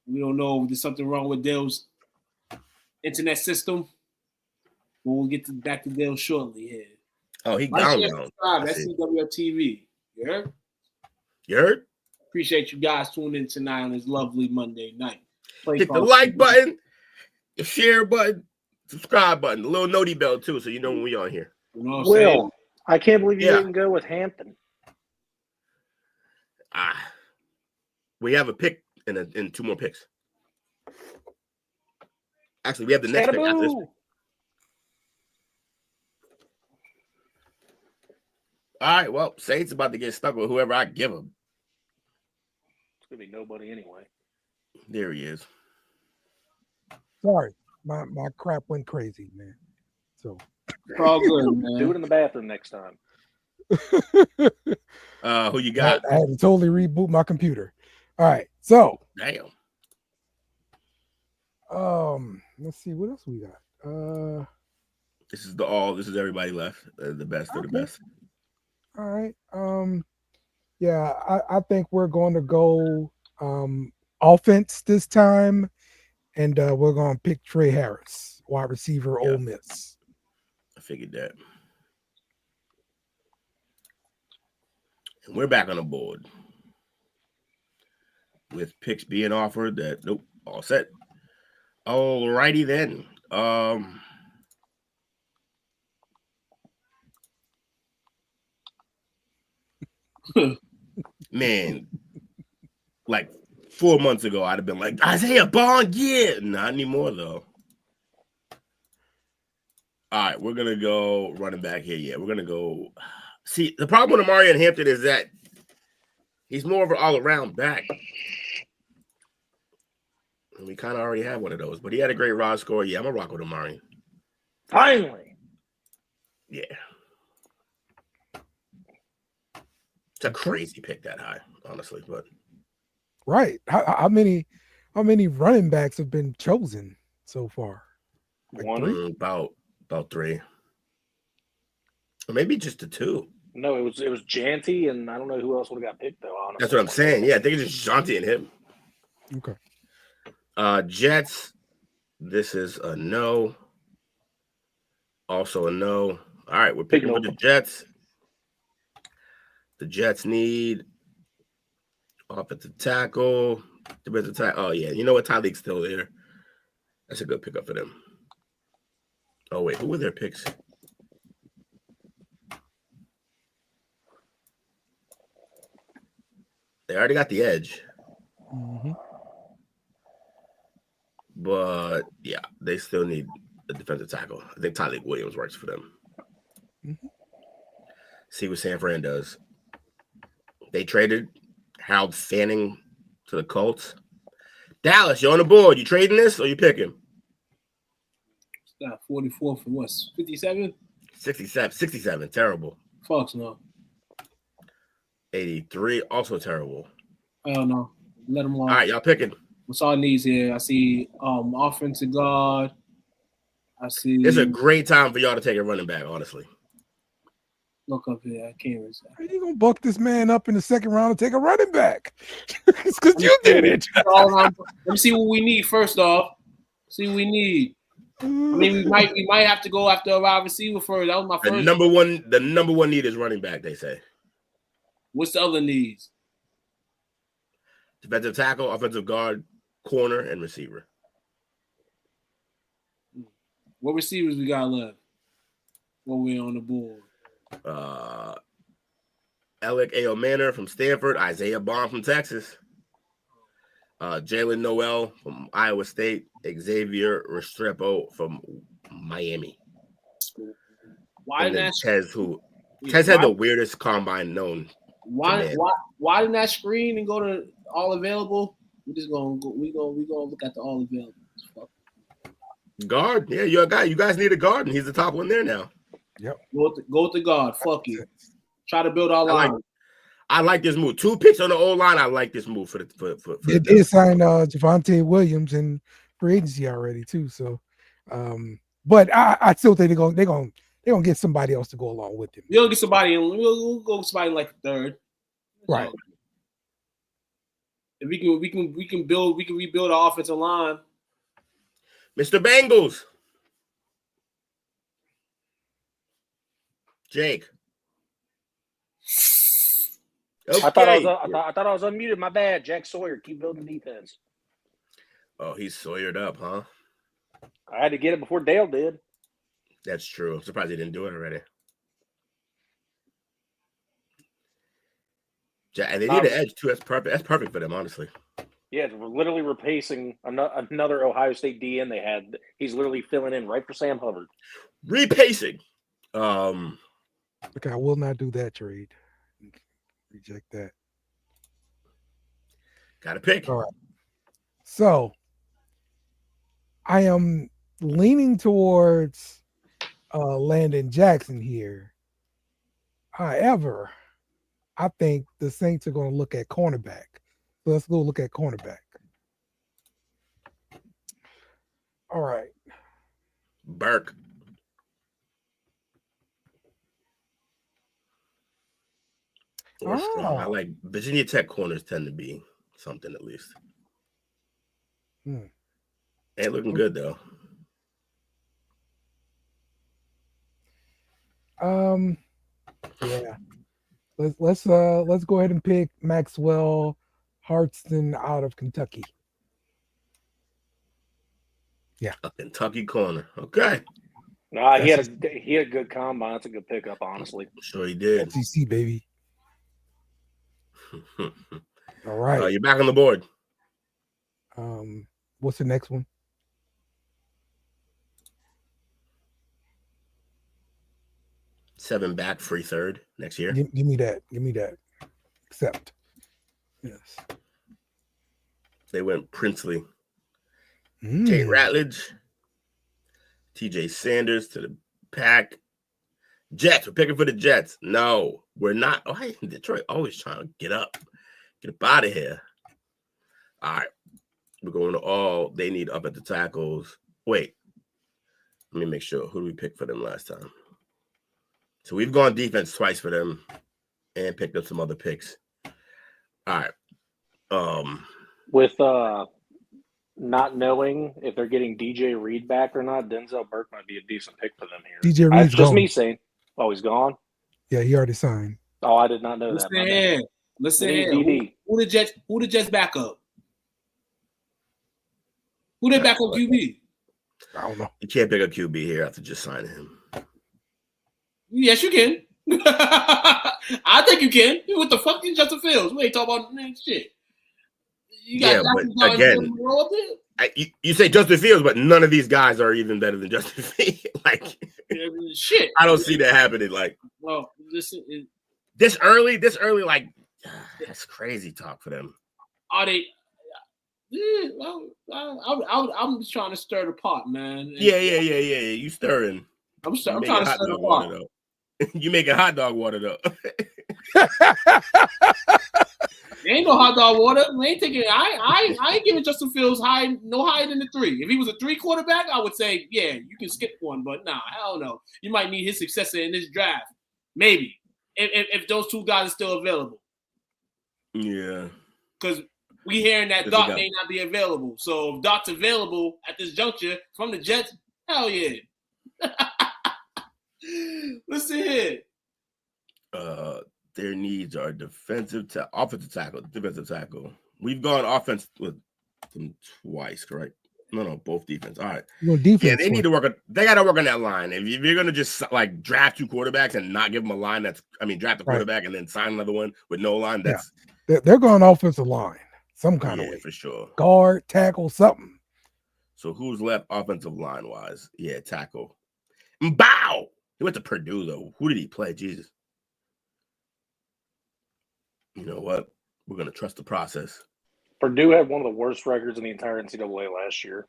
we don't know if there's something wrong with Dale's internet system. But we'll get back to Dale shortly here. Oh, he Like, gone share, now. subscribe. That's CWTV. You heard? You heard? Appreciate you guys tuning in tonight on this lovely Monday night. Hit the like button, the share button, subscribe button, the little noti bell too, so you know when we on here. You know what I'm saying? Will, I can't believe you Yeah. didn't go with Hampton. We have a pick and 2 more picks. Actually, we have the next pick after this pick. All right, well, Saints about to get stuck with whoever I give him. It's gonna be nobody anyway. There he is. Sorry, my crap went crazy, man. So It's all good, man. Do it in the bathroom next time. Who you got? I had to totally reboot my computer. All right, so Damn. let's see what else we got. This is everybody left. The best of the Okay. best. All right. Yeah, I think we're going to go offense this time, and we're going to pick Trey Harris, wide receiver, Yeah. Ole Miss. I figured that. And we're back on the board with picks being offered. All set. All righty then. Man, like 4 months ago, I'd have been like, Isaiah Bond, yeah. Not anymore, though. All right, we're going to go running back here. Yeah, we're going to go. See, the problem with Amari and Hampton is that he's more of an all-around back. And we kind of already have one of those, but he had a great raw score. Yeah, I'm going to rock with Amari. Finally. Yeah. It's a crazy pick that high, honestly, but Right. How many running backs have been chosen so far? Like One. 3? about 3. Or maybe just the 2. No, it was Janty, and I don't know who else would have got picked though. Honestly, That's what I'm saying. Yeah, I think it's just Shanti and him. Okay. Jets. This is a no. Also a no. All right, we're picking for the Jets. The Jets need offensive tackle. Defensive tackle. Oh, yeah. You know what? Tyleek's still there. That's a good pickup for them. Oh, wait. Who were their picks? They already got the edge. Mm-hmm. But, yeah, they still need a defensive tackle. I think Tyleek Williams works for them. Mm-hmm. See what San Fran does. They traded Harold Fanning to the Colts. Dallas, you on the board. You trading this or you picking? That 44 for what? 57? 67. Terrible. Fuck no. 83. Also terrible. Hell no. Let them off. All right, y'all picking. What's all needs here? I see offensive guard. I see. It's a great time for y'all to take a running back, honestly. Look up here. I can't even say. How you gonna buck this man up in the second round and take a running back? It's because you did it. Let me see what we need first off. See what we need. I mean, we might have to go after a wide receiver first. That was my first. The number one need is running back, they say. What's the other needs? Defensive tackle, offensive guard, corner, and receiver. What receivers we got left? When we're on the board. Alec A. Manor from Stanford, Isaiah Bond from Texas, Jalen Noel from Iowa State, Xavier Restrepo from Miami. Why didn't Tez had the weirdest combine known. Why didn't that screen and go to all available? We're just gonna look at the all available. Guard, yeah, you're a guy. You guys need a guard, and he's the top one there now. Yep. Go with the guard. Fuck you. Try to build our line. I like this move. 2 picks on the O line. I like this move for They did sign Javonte Williams in free agency already too. So, but I still think they're gonna get somebody else to go along with him. We'll get somebody. We'll go with somebody like third. Right. If we can rebuild our offensive line. Mr. Bengals. Jake. Okay. I thought I was unmuted. My bad. Jack Sawyer, keep building defense. Oh, he's Sawyered up, huh? I had to get it before Dale did. That's true. I'm surprised he didn't do it already. And they need an edge too. That's perfect. That's perfect for them, honestly. Yeah, we're literally replacing another Ohio State DN they had. He's literally filling in right for Sam Hubbard. Repacing. Okay, I will not do that trade. Reject that. Got to pick. All right. So I am leaning towards Landon Jackson here. However, I think the Saints are going to look at cornerback. So let's go look at cornerback. All right. Burke. Or strong. I like Virginia Tech corners tend to be something at least. Ain't looking good though. Yeah. Let's go ahead and pick Maxwell Hartston out of Kentucky. Yeah. A Kentucky corner. Okay. Nah, he had a good combine. That's a good pickup, honestly. Sure he did. SEC, baby. All right. You're back on the board. What's the next one? Seven back, free third next year. Give me that. Give me that. Accept. Yes. They went Princely. Tate Ratledge. TJ Sanders to the pack. Jets. We're picking for the Jets. No, we're not. Oh, hey, Detroit always trying to get up. Get up out of here. All right. We're going to all. They need up at the tackles. Wait. Let me make sure. Who did we pick for them last time? So we've gone defense twice for them and picked up some other picks. All right. With not knowing if they're getting DJ Reed back or not, Denzel Burke might be a decent pick for them here. DJ Reed's Just gone. me saying. Oh, he's gone? Yeah, he already signed. Oh, I did not know that. My bad. Listen They need here. DD. Who the Jets back up? Who they back up QB? I don't know. You can't pick a QB here after just signing him. Yes, you can. I think you can. What the fuck is Justin Fields? We ain't talking about shit. You got but again, you say Justin Fields, but none of these guys are even better than Justin Fields. Like, shit. I don't see that happening. Like, well, this early, like, that's crazy talk for them. Are they? Yeah, I'm just trying to stir the pot, man. Yeah. You stirring. I'm trying to stir the pot. You making hot dog water though. There ain't no hot dog water. We ain't taking. I ain't giving Justin Fields no higher than the 3. If he was a 3 quarterback, I would say, yeah, you can skip one. But nah, hell no. You might need his successor in this draft, maybe if those 2 guys are still available. Yeah, because we hearing that Dot may not be available. So if Dot's available at this juncture from the Jets, hell yeah. Listen here. Their needs are offensive tackle, defensive tackle. We've gone offense with them twice, correct? No, both defense. All right. Well, defense. Yeah, they need to work. They got to work on that line. If you're gonna just like draft 2 quarterbacks and not give them a line, draft a quarterback and then sign another one with no line. They're going offensive line, some kind of way for sure. Guard, tackle, something. So who's left offensive line wise? Yeah, tackle. Bow. He went to Purdue though. Who did he play? Jesus. You know what? We're going to trust the process. Purdue had one of the worst records in the entire NCAA last year.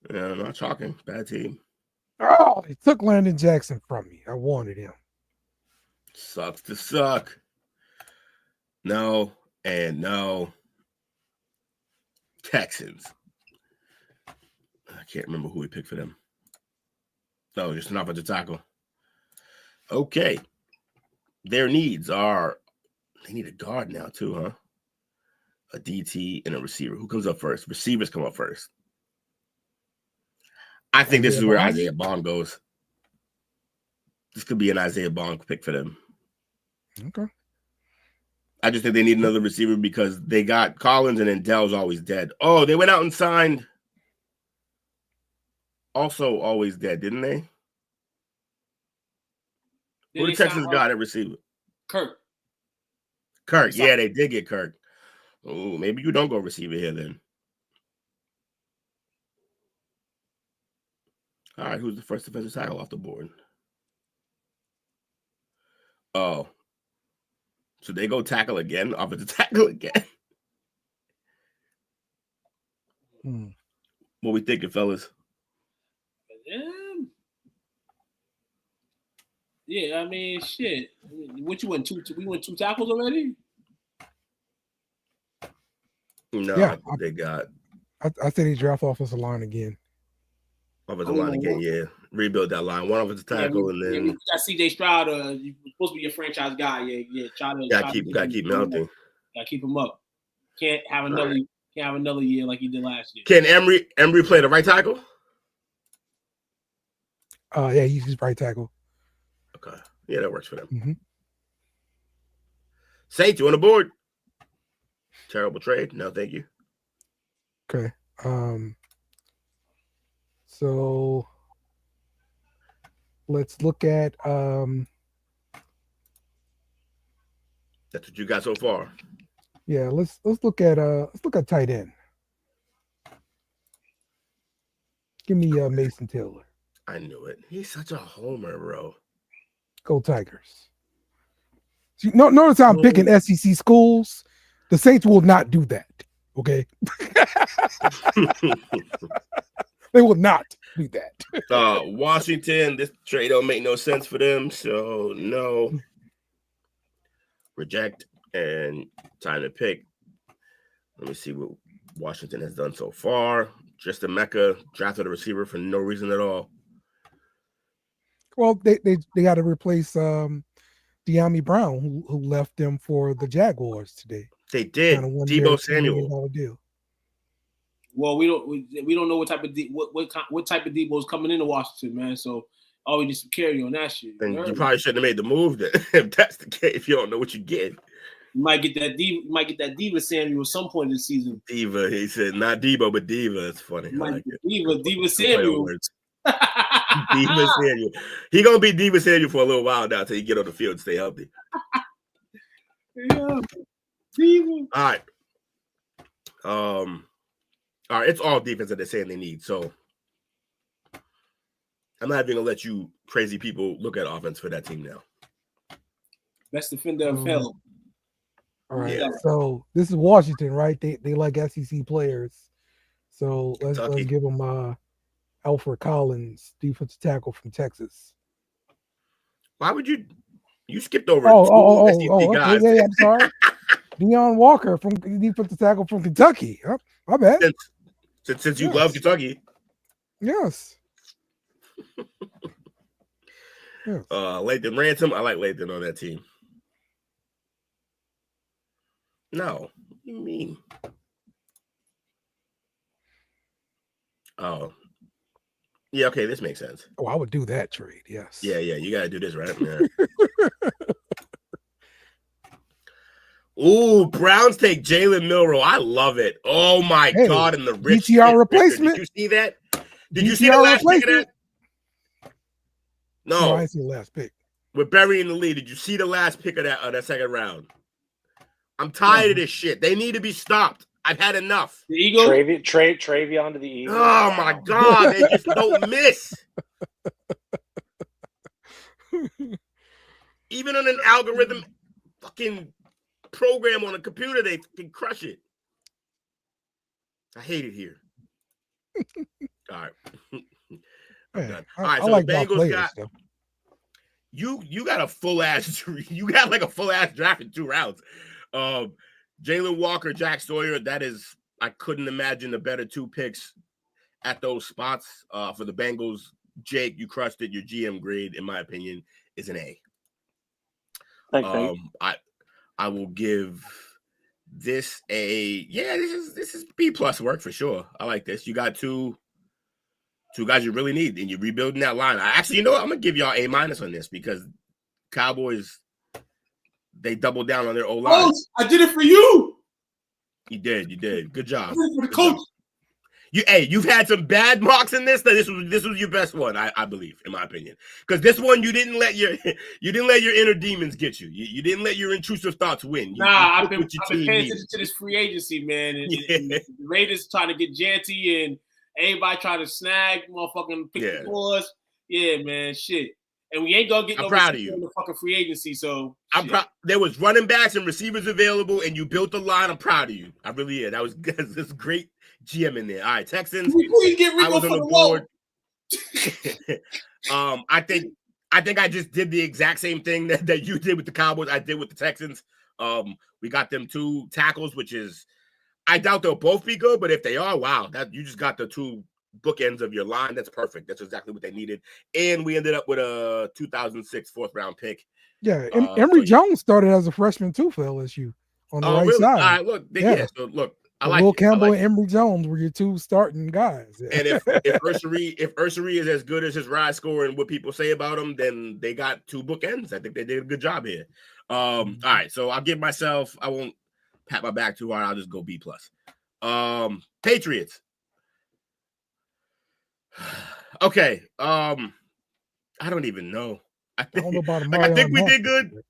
Yeah, I'm not talking. Bad team. Oh, they took Landon Jackson from me. I wanted him. Sucks to suck. No and no. Texans. I can't remember who we picked for them. No, just an offensive tackle. Okay. Their needs are... They need a guard now, too, huh? A DT and a receiver. Who comes up first? Receivers come up first. I think this is where Isaiah Bond goes. This could be an Isaiah Bond pick for them. Okay. I just think they need another receiver because they got Collins and then Dell's always dead. Oh, they went out and signed also always dead, didn't they? Who the Texans got at receiver? Kirk. Yeah, they did get Kirk. Oh, maybe you don't go receiver here then. All right, who's the first defensive tackle off the board? Oh. So they go tackle again, offensive tackle again. What we thinking, fellas? Yeah, I mean, shit. What you went 2? We went 2 tackles already. No, yeah, they got. I said he draft offensive line again. Offensive line again, yeah. Rebuild that line. One offensive tackle, and then we got CJ Stroud. You're supposed to be your franchise guy. Yeah. Gotta keep him healthy. Gotta keep him up. Can't have another year like he did last year. Can Emery play the right tackle? Yeah, he's right tackle. Okay. Yeah, that works for them. Mm-hmm. Saints, you on the board? Terrible trade. No, thank you. Okay. So let's look at that's what you got so far. Yeah, let's look at tight end. Give me Mason Taylor. I knew it. He's such a homer, bro. Go Tigers. See, notice how I'm picking SEC schools. The Saints will not do that. Okay. They will not do that. Washington, this trade don't make no sense for them. So no. Reject and time to pick. Let me see what Washington has done so far. Just a Mecca drafted a receiver for no reason at all. Well, they got to replace De'Ami Brown, who left them for the Jaguars today. They did. Deebo Samuel. Deal. Well, we don't know what type of what type of Debo is coming into Washington, man. So always just carry on that shit. And you probably shouldn't have made the move then, if that's the case. If you don't know what you get, you might get that Diva Samuel at some point this season. Diva, he said, not Debo, but Diva. It's funny. I like it. Diva Samuel. Diva Samuel. He gonna be Diva Samuel for a little while now until he get on the field and stay healthy. Yeah. Diva. All right. It's all defense that they're saying they need. So I'm not even gonna let you crazy people look at offense for that team now. Best defender of hell. All right. Yeah. So this is Washington, right? They like SEC players. So let's give them Alfred Collins, defensive tackle from Texas. Why would you skipped over SEC guys? Yeah, I'm sorry. Deion Walker from defensive tackle from Kentucky. Oh, my bad. Since you love Kentucky. Yes. Yes. Lathan Ransom. I like Lathan on that team. No. What do you mean? Oh. Yeah, okay, this makes sense. Oh, I would do that trade, yes. Yeah, you gotta do this, right? Yeah. Ooh, Browns take Jalen Milroe. I love it. Oh my God! And the rich DTR replacement. Did you see that? Did you see the last pick of that? No, I didn't see the last pick. We're burying the lead. Did you see the last pick of that second round? I'm tired of this shit. They need to be stopped. I've had enough. The Eagles? Travion to the Eagles. Oh my God! They just don't miss. Even on an algorithm, fucking program on a computer, they can crush it. I hate it here. All right. Man, all right, I so like the Bengals players, got though. you got a full ass you got like a full ass draft in 2 rounds. Jalen Walker, Jack Sawyer, I couldn't imagine a better 2 picks at those spots. For the Bengals, Jake, you crushed it. Your GM grade, in my opinion, is an A. Thanks, I will give this this is B+ work for sure. I like this. You got two guys you really need, and you're rebuilding that line. Actually, you know what? I'm gonna give y'all A- on this because Cowboys, they doubled down on their O-line. Oh, I did it for you. You did. Good job. I did it for the coach. You've had some bad marks in this. This was your best one, I believe, in my opinion. Because this one you didn't let your inner demons get you. You didn't let your intrusive thoughts win. I've been paying attention to this free agency, man. And the Raiders trying to get Janty and everybody trying to snag motherfucking pick for us. Yeah, man, shit. And we ain't gonna get no proud of you in the fucking free agency. So I'm proud. There was running backs and receivers available, and you built the line. I'm proud of you. I really am. That's great GM in there. All right, Texans. Please get Rico I was for on the the board. I think I just did the exact same thing that you did with the Cowboys. I did with the Texans. We got them 2 tackles, which is I doubt they'll both be good, but if they are, wow, that you just got the 2 bookends of your line. That's perfect. That's exactly what they needed. And we ended up with a 2006 4th-round pick. Yeah, Emory Jones started as a freshman too for LSU on the right side. All right, look, so look, I like Will Campbell and Emory Jones were your 2 starting guys. Yeah. And if Ursary is as good as his ride score and what people say about him, then they got 2 bookends. I think they did a good job here. All right, so I'll give myself. I won't pat my back too hard. I'll just go B+. Patriots. Okay. I don't even know. I think we did good.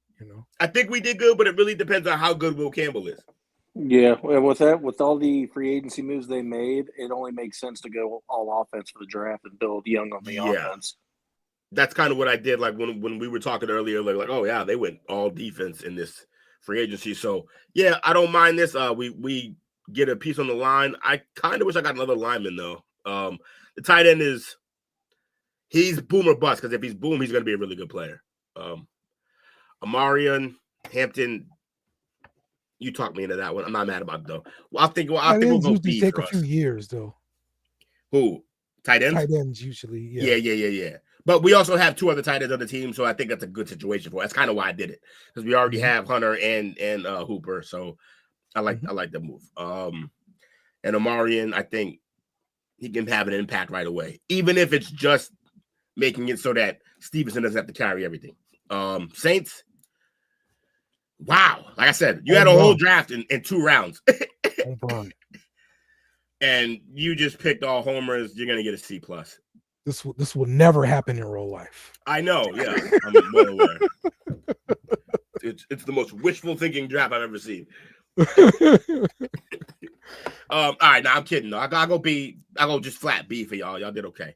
I think we did good, but it really depends on how good Will Campbell is. Yeah, with all the free agency moves they made, it only makes sense to go all offense for the draft and build young on the offense. That's kind of what I did. Like when we were talking earlier, like oh yeah, they went all defense in this free agency. So yeah, I don't mind this. We get a piece on the line. I kind of wish I got another lineman though. The tight end he's boom or bust, because if he's boom, he's going to be a really good player. Amarian, Hampton, you talked me into that one. I'm not mad about it, though. Well, I think we'll go B take for a few years, though. Who? Tight ends? Tight ends usually, Yeah. But we also have 2 other tight ends on the team, so I think that's a good situation for us. That's kind of why I did it, because we already have Hunter and Hooper, so I like the move. And Omarion, I think he can have an impact right away, even if it's just making it so that Stevenson doesn't have to carry everything. Saints, wow. Like I said, you had a whole draft in 2 rounds. And you just picked all homers. You're going to get a C+. This will never happen in real life. I know, yeah. I'm well aware. It's the most wishful thinking draft I've ever seen. All right, now I'm kidding. No, I'll go B. I'll go just flat B for y'all. Y'all did okay.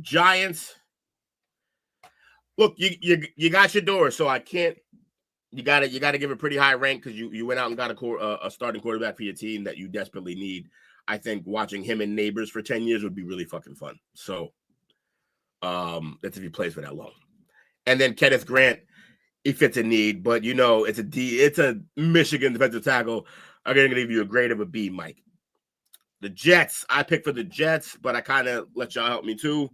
Giants. Look, you got your door, so I can't. You gotta give a pretty high rank because you went out and got a starting quarterback for your team that you desperately need. I think watching him and Neighbors for 10 years would be really fucking fun. So, that's if he plays for that long. And then Kenneth Grant, he fits a need, but it's a Michigan defensive tackle. I'm gonna give you a grade of a B, Mike. The Jets, I picked for the Jets, but I kind of let y'all help me too.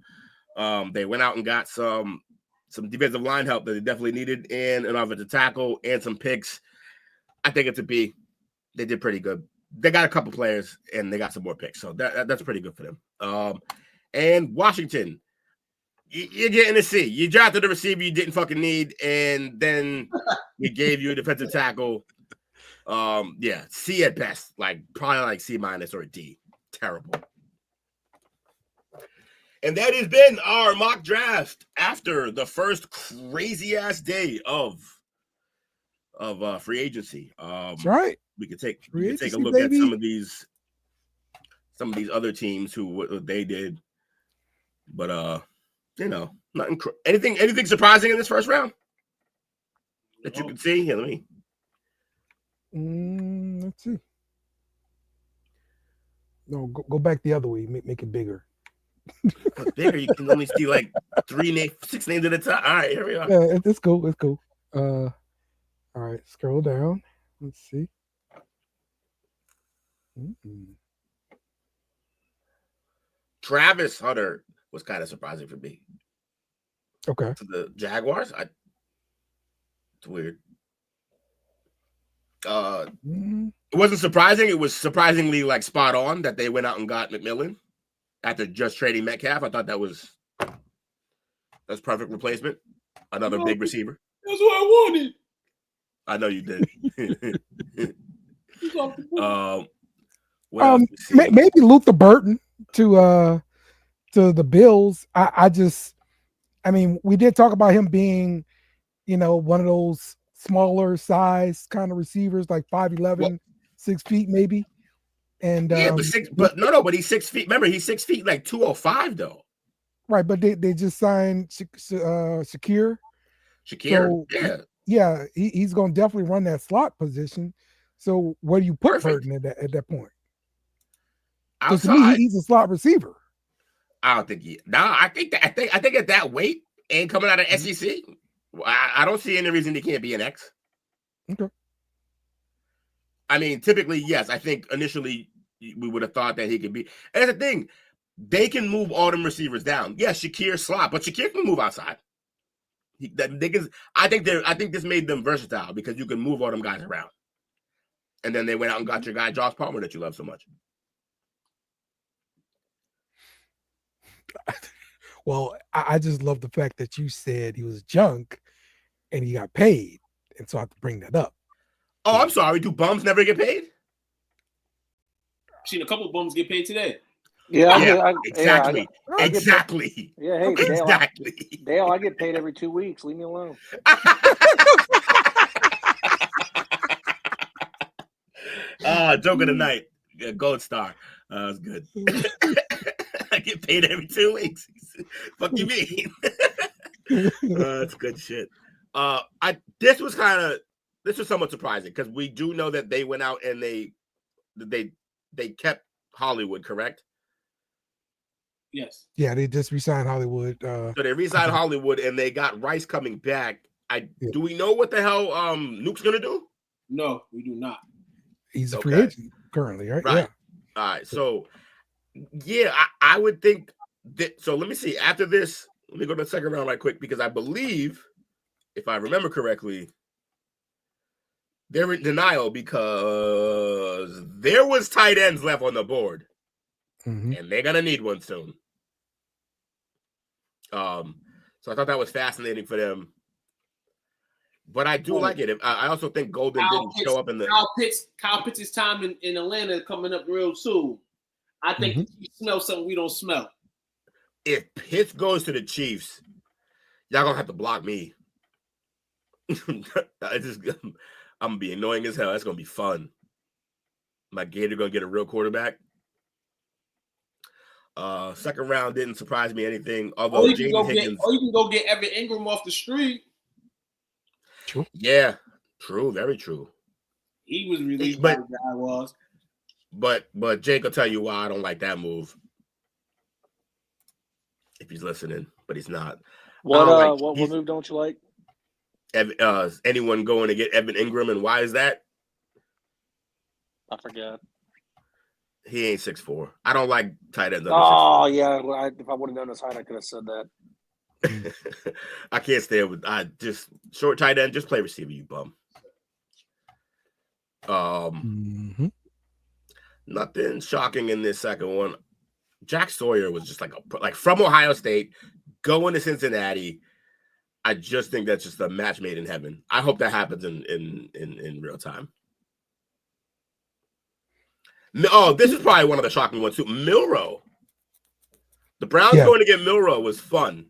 They went out and got some defensive line help that they definitely needed, and an offensive tackle and some picks. I think it's a B. They did pretty good. They got a couple players and they got some more picks, so that's pretty good for them. And Washington, you're getting a C. You drafted a receiver you didn't fucking need, and then we gave you a defensive tackle. C at best, probably like C- or a D. Terrible. And that has been our mock draft after the first crazy ass day of free agency. That's right. We could take a look at some of these other teams who what they did, but nothing. Anything surprising in this first round that you can see? Here, let me. Let's see. No, go back the other way. Make it bigger. Bigger, you can only see like 6 names at a time. All right, here we are. Yeah, it's cool. It's cool. All right, scroll down. Let's see. Travis Hunter was kind of surprising for me. Okay. To the Jaguars, it's weird. It wasn't surprising. It was surprisingly spot on that they went out and got McMillan after just trading Metcalf. I thought that's perfect replacement. Another big receiver. That's what I wanted. I know you did. Maybe Luther Burton to the Bills. I mean, we did talk about him being, one of those smaller size kind of receivers, like 5'11", 6 feet maybe. And but he's 6 feet. Remember, he's 6 feet, 205 though. Right, but they just signed Shakir. So, yeah, he's going to definitely run that slot position. So where do you put Burton at that point? To me, he's a slot receiver. I don't think I think at that weight and coming out of SEC, I don't see any reason he can't be an X. Okay. I mean, typically, yes. I think initially we would have thought that he could be. And that's the thing. They can move all them receivers down. Yes, Shakir slot, but Shakir can move outside. I think this made them versatile because you can move all them guys around. And then they went out and got your guy Josh Palmer that you love so much. Well, I just love the fact that you said he was junk and he got paid, and so I have to bring that up. Oh, I'm sorry. Do bums never get paid? I've seen a couple bums get paid today. Yeah, exactly. Exactly. Yeah, hey, exactly. Dale, I get paid every 2 weeks. Leave me alone. Joke of the night. Gold star. That's good. I get paid every 2 weeks. Fuck you mean? That's good shit. This was somewhat surprising because we do know that they went out and they kept Hollywood, correct? Yes. Yeah, they just re-signed Hollywood. So they re-signed Hollywood and they got Rice coming back. Do we know what the hell Nuke's gonna do? No, we do not. He's a free agent currently, right? Right. Yeah. All right. So yeah, I would think that. So let me see. After this, let me go to the second round right quick because I believe, if I remember correctly, They're in denial because there was tight ends left on the board, and they're gonna need one soon. So I thought that was fascinating for them. But I do like it. I also think Golden didn't show up in the Kyle Pitts' time in Atlanta coming up real soon. I think he smells something we don't smell. If Pitts goes to the Chiefs, y'all gonna have to block me. I'm gonna be annoying as hell. That's gonna be fun. My Gator gonna get a real quarterback. Second round didn't surprise me anything. Although you can Higgins, go get Evan Ingram off the street. True. Yeah, true, very true. He was released by the guy was. But Jake will tell you why I don't like that move. If he's listening, but he's not. What move don't you like? Anyone going to get Evan Ingram, and why is that? I forget. He ain't 6'4". I don't like tight ends. Oh yeah, if I would have known his height, I could have said that. I can't stand with just short tight end. Just play receiver, you bum. Nothing shocking in this second one. Jack Sawyer was just like from Ohio State going to Cincinnati. I just think that's just a match made in heaven. I hope that happens in real time. Oh, this is probably one of the shocking ones too. Milroe. The Browns going to get Milroe was fun.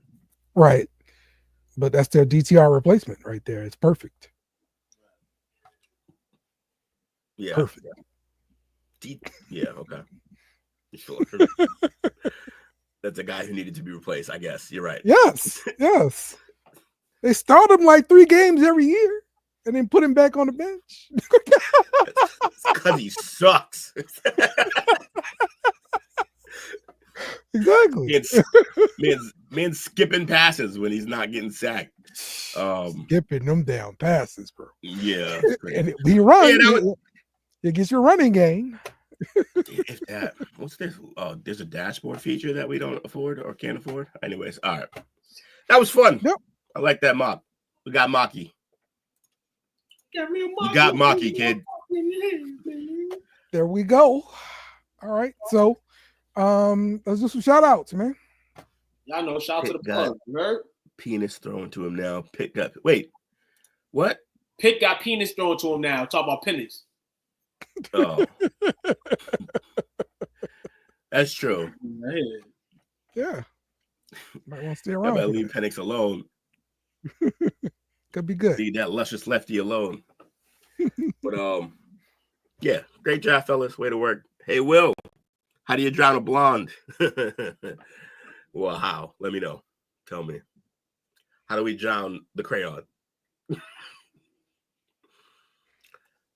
Right. But that's their DTR replacement right there. It's perfect. Yeah. Perfect. Yeah, okay. Sure. That's a guy who needed to be replaced, I guess. You're right. Yes. They start him like 3 games every year and then put him back on the bench. Because he sucks. Exactly. Man skipping passes when he's not getting sacked. Skipping them down passes, bro. Yeah. And he runs. It gets your running game. What's this? There's a dashboard feature that we don't afford or can't afford. Anyways, all right. That was fun. Yep. I like that mock. We got Maki. You got Maki, kid. There we go. All right. So let's do some shout outs, man. Y'all know, shout out to the plug, right? Penis thrown to him now. Pick up. Wait. What? Pitt got penis thrown to him now. Talk about penis. Oh. That's true. Yeah. Might want to stay I around. better leave Penix alone. Could be good. Leave that luscious lefty alone. But yeah, great job, fellas. Way to work. Hey, Will, how do you drown a blonde? Well, how? Let me know. Tell me. How do we drown the crayon?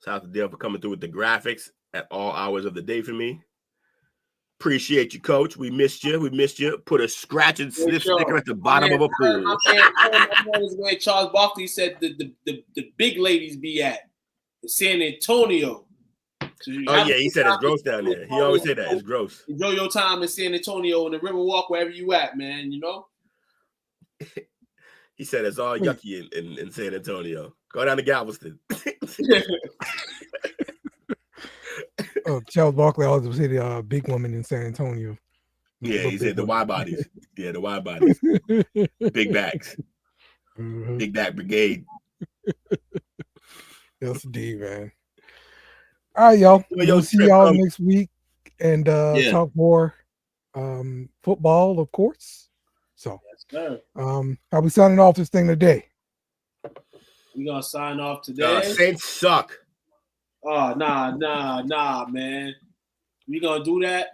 Shout out to Dale for coming through with the graphics at all hours of the day for me. Appreciate you, Coach. We missed you. Put a scratch and sniff sticker at the bottom of a pool. Where Charles Barkley said the big ladies be at San Antonio. So he said it's gross down there. He always said that it's gross. Enjoy your time in San Antonio in the Riverwalk, wherever you at, man. You know. He said it's all yucky in San Antonio. Go down to Galveston. Charles Barkley always said the big woman in San Antonio. Yeah, he said the Y bodies. Yeah, the Y bodies. Big backs. Big back brigade. Yes, indeed, man. All right, y'all. We'll see y'all next week and talk more football, of course. So, how we signing off this thing today? We gonna sign off today. Saints suck. Oh, nah, man. We gonna do that.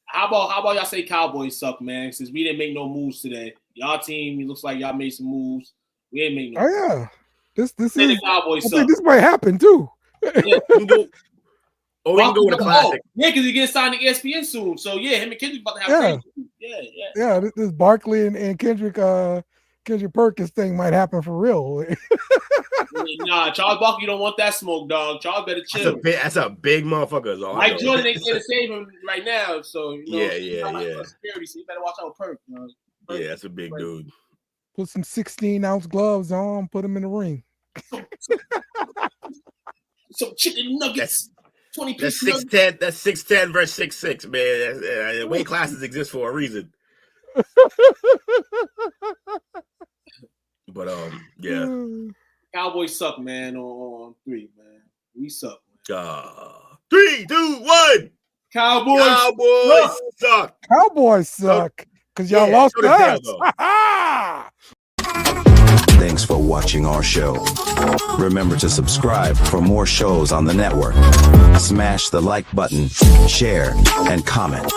How about y'all say Cowboys suck, man? Since we didn't make no moves today. Y'all team, it looks like y'all made some moves. We ain't make no moves. Oh yeah. This is the Cowboys suck. This might happen too. Yeah. We can go with a classic. Yeah, because he gets signed to ESPN soon. So yeah, him and Kendrick about to have Yeah, this Barkley and Kendrick Perkins thing might happen for real. Nah, Charles Barkley don't want that smoke, dog. Charles better chill. That's a big motherfucker. Mike Jordan ain't there to save him right now, so yeah. Security, so you better watch out Perk. Yeah, that's a big dude. Put some 16-ounce gloves on, put him in the ring. Some chicken nuggets. 20 That's pieces. 6'10". That's 6'10" versus 6'6", man. Weight classes exist for a reason. But yeah. Cowboys suck, man. On 3, man. We suck, man. 3, 2, 1. Cowboys suck. Cowboys suck because y'all lost so to does us. Thanks for watching our show. Remember to subscribe for more shows on the network. Smash the like button, share, and comment.